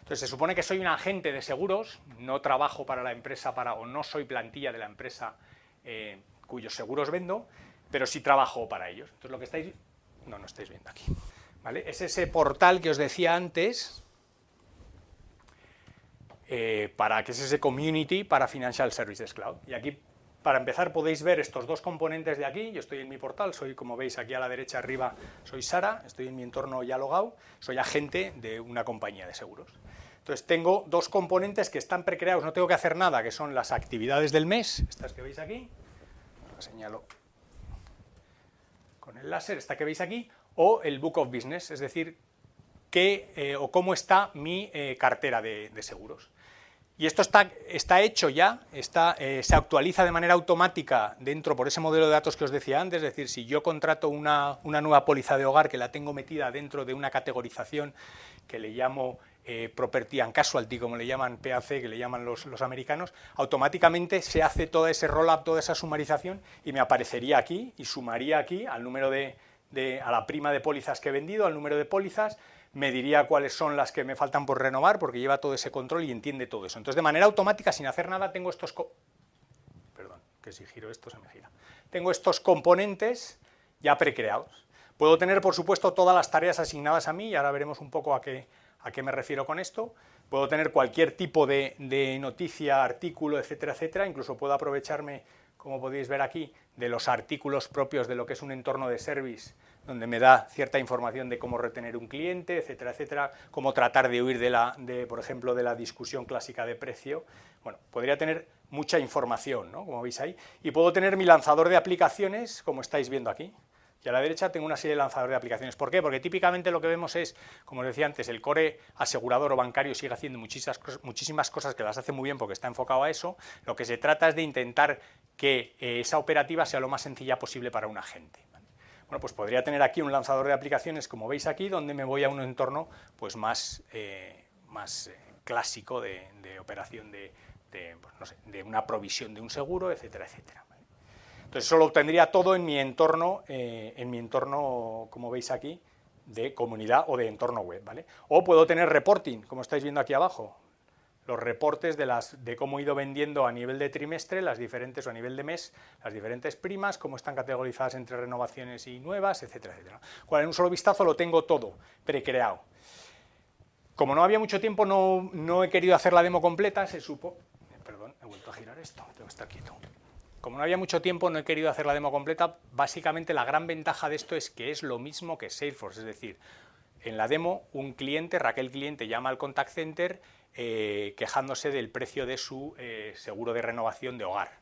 Entonces se supone que soy un agente de seguros, no trabajo para la empresa o no soy plantilla de la empresa cuyos seguros vendo, pero sí trabajo para ellos. Entonces lo que estáis... No estáis viendo aquí. ¿Vale? Es ese portal que os decía antes, que es ese community para Financial Services Cloud. Y aquí, para empezar, podéis ver estos dos componentes de aquí. Yo estoy en mi portal, soy, como veis aquí a la derecha arriba, soy Sara, estoy en mi entorno ya logado, soy agente de una compañía de seguros. Entonces tengo dos componentes que están precreados, no tengo que hacer nada, que son las actividades del mes, estas que veis aquí, las señalo con el láser, esta que veis aquí, o el Book of Business, es decir, o cómo está mi cartera de seguros. Y esto está hecho ya, se actualiza de manera automática dentro por ese modelo de datos que os decía antes, es decir, si yo contrato una nueva póliza de hogar que la tengo metida dentro de una categorización que le llamo Property and Casualty, como le llaman PAC, que le llaman los americanos, automáticamente se hace todo ese roll-up, toda esa sumarización y me aparecería aquí y sumaría aquí al número a la prima de pólizas que he vendido, al número de pólizas, me diría cuáles son las que me faltan por renovar, porque lleva todo ese control y entiende todo eso. Entonces, de manera automática, sin hacer nada, tengo estos... Perdón, que si giro esto se me gira. Tengo estos componentes ya precreados. Puedo tener, por supuesto, todas las tareas asignadas a mí, y ahora veremos un poco a qué me refiero con esto, puedo tener cualquier tipo de noticia, artículo, etcétera, etcétera, incluso puedo aprovecharme, como podéis ver aquí, de los artículos propios de lo que es un entorno de service, donde me da cierta información de cómo retener un cliente, etcétera, etcétera, cómo tratar de huir por ejemplo, de la discusión clásica de precio. Bueno, podría tener mucha información, ¿no?, como veis ahí, y puedo tener mi lanzador de aplicaciones, como estáis viendo aquí. Y a la derecha tengo una serie de lanzadores de aplicaciones. ¿Por qué? Porque típicamente lo que vemos es, como os decía antes, el core asegurador o bancario sigue haciendo muchísimas cosas que las hace muy bien porque está enfocado a eso. Lo que se trata es de intentar que esa operativa sea lo más sencilla posible para un agente. Bueno, pues podría tener aquí un lanzador de aplicaciones, como veis aquí, donde me voy a un entorno pues más clásico de operación pues, no sé, de una provisión de un seguro, etcétera, etcétera. Entonces eso lo obtendría todo en mi entorno, como veis aquí, de comunidad o de entorno web, ¿vale? O puedo tener reporting, como estáis viendo aquí abajo, los reportes de cómo he ido vendiendo a nivel de trimestre, las diferentes, o a nivel de mes, las diferentes primas, cómo están categorizadas entre renovaciones y nuevas, etcétera, etcétera. En un solo vistazo lo tengo todo precreado. Como no había mucho tiempo, no he querido hacer la demo completa, Perdón, he vuelto a girar esto, tengo que estar quieto. Como no había mucho tiempo, no he querido hacer la demo completa. Básicamente la gran ventaja de esto es que es lo mismo que Salesforce, es decir, en la demo un cliente, Raquel cliente, llama al contact center quejándose del precio de su seguro de renovación de hogar.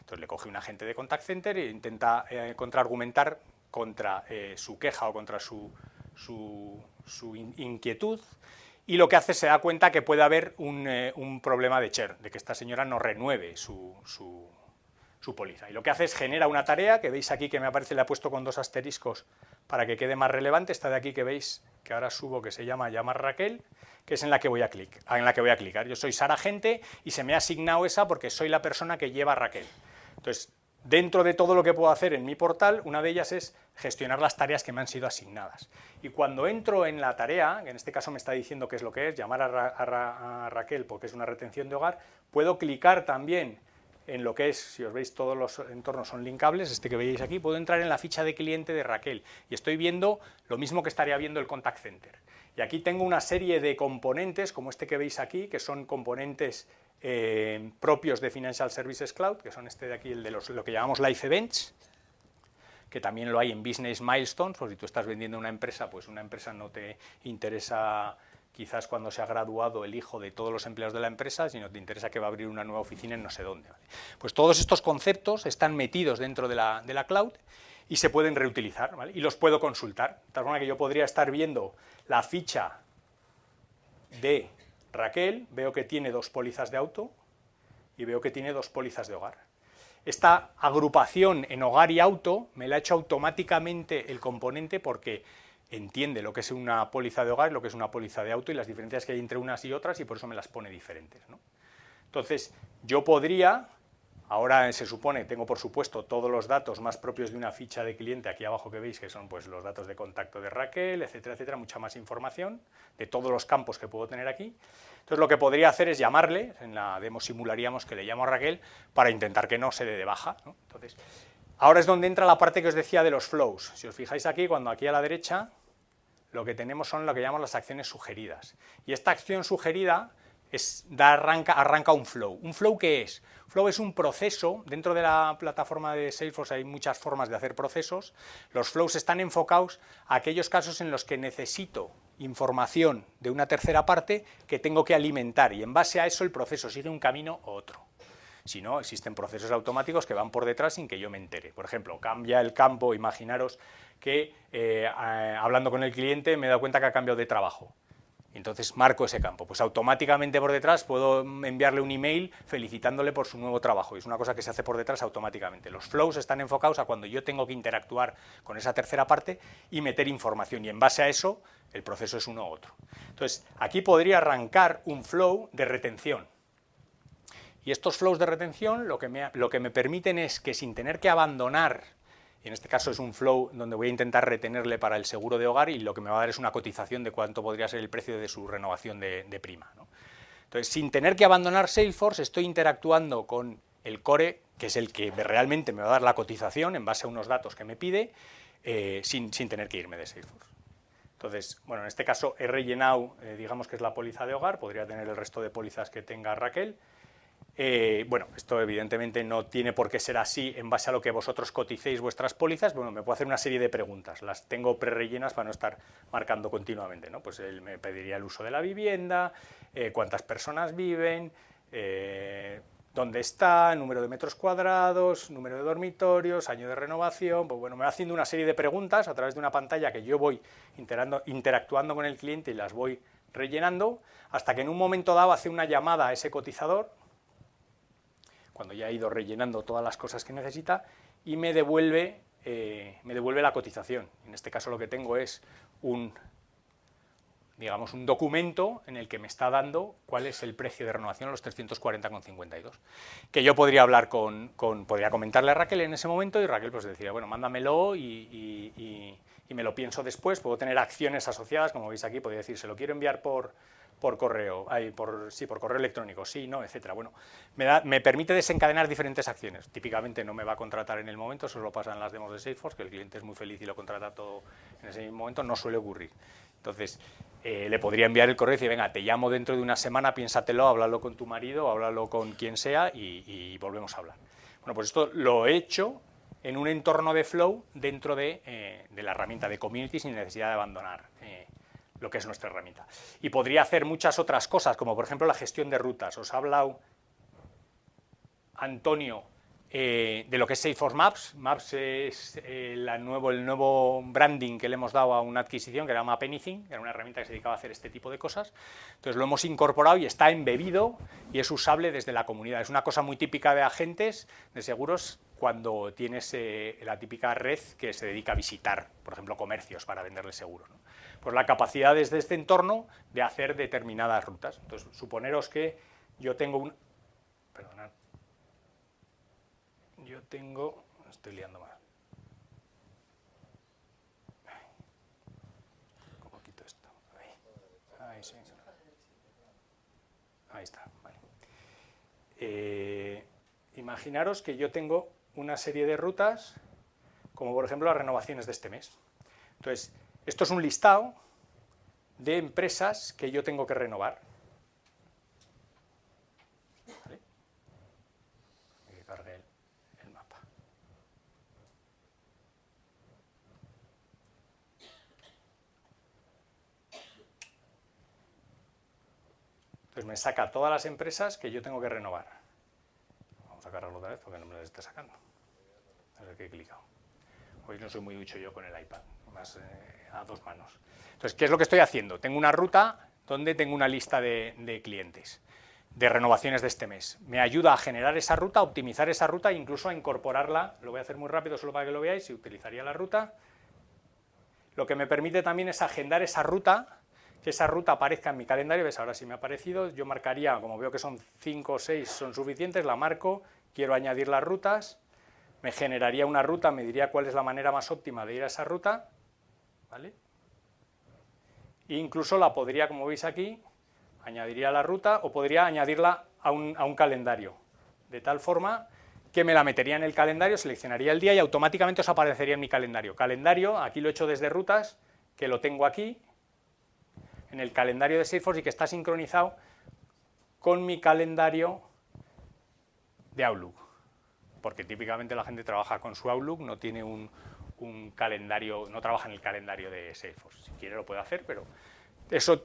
Entonces le coge un agente de contact center e intenta contraargumentar contra su queja o contra su inquietud, y lo que hace, se da cuenta que puede haber un problema de churn, de que esta señora no renueve su póliza. Y lo que hace es genera una tarea, que veis aquí que me aparece, le he puesto con 2 asteriscos para que quede más relevante, esta de aquí que veis, que ahora subo, que se llama llamar Raquel, que es en la que voy a clicar. Yo soy Sara Agente y se me ha asignado esa porque soy la persona que lleva a Raquel. Entonces, dentro de todo lo que puedo hacer en mi portal, una de ellas es gestionar las tareas que me han sido asignadas. Y cuando entro en la tarea, que en este caso me está diciendo qué es lo que es, llamar a Raquel porque es una retención de hogar, puedo clicar también en lo que es, si os veis todos los entornos son linkables, este que veis aquí, puedo entrar en la ficha de cliente de Raquel y estoy viendo lo mismo que estaría viendo el contact center. Y aquí tengo una serie de componentes, como este que veis aquí, que son componentes propios de Financial Services Cloud, que son este de aquí, el de lo que llamamos Live Events, que también lo hay en Business Milestones, pues si tú estás vendiendo una empresa, pues una empresa no te interesa quizás cuando se ha graduado el hijo de todos los empleados de la empresa, sino te interesa que va a abrir una nueva oficina en no sé dónde. ¿Vale? Pues todos estos conceptos están metidos dentro de la cloud y se pueden reutilizar, ¿vale? Y los puedo consultar, de tal forma que yo podría estar viendo la ficha de Raquel, veo que tiene 2 pólizas de auto y veo que tiene 2 pólizas de hogar. Esta agrupación en hogar y auto me la ha hecho automáticamente el componente porque entiende lo que es una póliza de hogar, lo que es una póliza de auto y las diferencias que hay entre unas y otras, y por eso me las pone diferentes, ¿no? Entonces, yo podría, ahora se supone, tengo por supuesto todos los datos más propios de una ficha de cliente, aquí abajo que veis que son pues los datos de contacto de Raquel, etcétera, etcétera, mucha más información de todos los campos que puedo tener aquí. Entonces lo que podría hacer es llamarle, en la demo simularíamos que le llamo a Raquel para intentar que no se dé de baja, ¿no? Entonces, ahora es donde entra la parte que os decía de los flows. Si os fijáis aquí, cuando aquí a la derecha, lo que tenemos son lo que llamamos las acciones sugeridas. Y esta acción sugerida arranca un flow. ¿Un flow qué es? Flow es un proceso, dentro de la plataforma de Salesforce hay muchas formas de hacer procesos. Los flows están enfocados a aquellos casos en los que necesito información de una tercera parte que tengo que alimentar, y en base a eso el proceso sigue un camino u otro. Si no, existen procesos automáticos que van por detrás sin que yo me entere. Por ejemplo, cambia el campo, imaginaros que hablando con el cliente me he dado cuenta que ha cambiado de trabajo. Entonces marco ese campo. Pues automáticamente por detrás puedo enviarle un email felicitándole por su nuevo trabajo. Es una cosa que se hace por detrás automáticamente. Los flows están enfocados a cuando yo tengo que interactuar con esa tercera parte y meter información. Y en base a eso, el proceso es uno u otro. Entonces, aquí podría arrancar un flow de retención. Y estos flows de retención lo que me permiten es que sin tener que abandonar, y en este caso es un flow donde voy a intentar retenerle para el seguro de hogar y lo que me va a dar es una cotización de cuánto podría ser el precio de su renovación de prima, ¿no? Entonces, sin tener que abandonar Salesforce, estoy interactuando con el core, que es el que realmente me va a dar la cotización en base a unos datos que me pide, sin tener que irme de Salesforce. Entonces, bueno, en este caso he rellenado, digamos que es la póliza de hogar, podría tener el resto de pólizas que tenga Raquel. Bueno, esto evidentemente no tiene por qué ser así en base a lo que vosotros coticéis vuestras pólizas. Bueno, me puedo hacer una serie de preguntas, las tengo prerellenas para no estar marcando continuamente, ¿no? Pues él me pediría el uso de la vivienda, cuántas personas viven, dónde está, número de metros cuadrados, número de dormitorios, año de renovación. Pues bueno, me va haciendo una serie de preguntas a través de una pantalla que yo voy interactuando con el cliente y las voy rellenando, hasta que en un momento dado hace una llamada a ese cotizador, cuando ya he ido rellenando todas las cosas que necesita, y me devuelve la cotización. En este caso lo que tengo es un documento en el que me está dando cuál es el precio de renovación a los 340,52. Que yo podría hablar podría comentarle a Raquel en ese momento, y Raquel pues decía, bueno, mándamelo y me lo pienso después. Puedo tener acciones asociadas, como veis aquí, podría decir, se lo quiero enviar por correo, por correo electrónico, sí, no, etcétera. Bueno, me permite desencadenar diferentes acciones. Típicamente no me va a contratar en el momento, eso lo pasa en las demos de Salesforce, que el cliente es muy feliz y lo contrata todo en ese mismo momento, no suele ocurrir. Entonces, le podría enviar el correo y decir, venga, te llamo dentro de una semana, piénsatelo, háblalo con tu marido, háblalo con quien sea y volvemos a hablar. Bueno, pues esto lo he hecho en un entorno de Flow dentro de la herramienta de Community sin necesidad de abandonar lo que es nuestra herramienta. Y podría hacer muchas otras cosas, como por ejemplo la gestión de rutas. Os ha hablado Antonio de lo que es Salesforce Maps. Maps es el nuevo branding que le hemos dado a una adquisición que era Map Anything, que era una herramienta que se dedicaba a hacer este tipo de cosas. Entonces lo hemos incorporado y está embebido y es usable desde la comunidad. Es una cosa muy típica de agentes de seguros cuando tienes la típica red que se dedica a visitar, por ejemplo, comercios para venderles seguros, ¿no? Pues la capacidad desde este entorno de hacer determinadas rutas. Entonces, suponeros que yo tengo perdonad. Estoy liando más. ¿Cómo quito esto? Ahí sí. Ahí está, vale. Imaginaros que yo tengo una serie de rutas, como por ejemplo las renovaciones de este mes. Entonces, esto es un listado de empresas que yo tengo que renovar. ¿Vale? Que cargue el mapa. Entonces me saca todas las empresas que yo tengo que renovar. Vamos a cargarlo otra vez porque no me las está sacando. A ver qué he clicado. Hoy no soy muy ducho yo con el iPad, más a dos manos. Entonces, ¿qué es lo que estoy haciendo? Tengo una ruta donde tengo una lista de clientes, de renovaciones de este mes. Me ayuda a generar esa ruta, a optimizar esa ruta e incluso a incorporarla. Lo voy a hacer muy rápido solo para que lo veáis y utilizaría la ruta. Lo que me permite también es agendar esa ruta, que esa ruta aparezca en mi calendario. ¿Ves? Ahora sí me ha aparecido. Yo marcaría, como veo que son 5 o 6, son suficientes, la marco, quiero añadir las rutas. Me generaría una ruta, me diría cuál es la manera más óptima de ir a esa ruta, ¿vale? E incluso la podría, como veis aquí, añadiría la ruta o podría añadirla a un calendario, de tal forma que me la metería en el calendario, seleccionaría el día y automáticamente os aparecería en mi calendario. Calendario, aquí lo he hecho desde rutas, que lo tengo aquí, en el calendario de Salesforce y que está sincronizado con mi calendario de Outlook. Porque típicamente la gente trabaja con su Outlook, no tiene un calendario, no trabaja en el calendario de Salesforce. Si quiere lo puede hacer, pero eso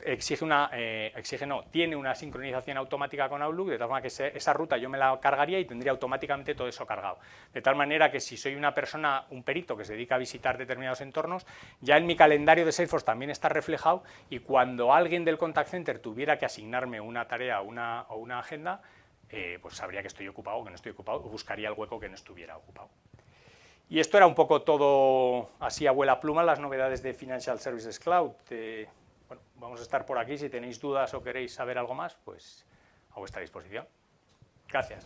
tiene una sincronización automática con Outlook, de tal forma que esa ruta yo me la cargaría y tendría automáticamente todo eso cargado. De tal manera que si soy una persona, un perito que se dedica a visitar determinados entornos, ya en mi calendario de Salesforce también está reflejado y cuando alguien del contact center tuviera que asignarme una tarea o una agenda, pues sabría que estoy ocupado o que no estoy ocupado, o buscaría el hueco que no estuviera ocupado. Y esto era un poco todo así a vuela pluma, las novedades de Financial Services Cloud. Bueno, vamos a estar por aquí, si tenéis dudas o queréis saber algo más, pues a vuestra disposición. Gracias.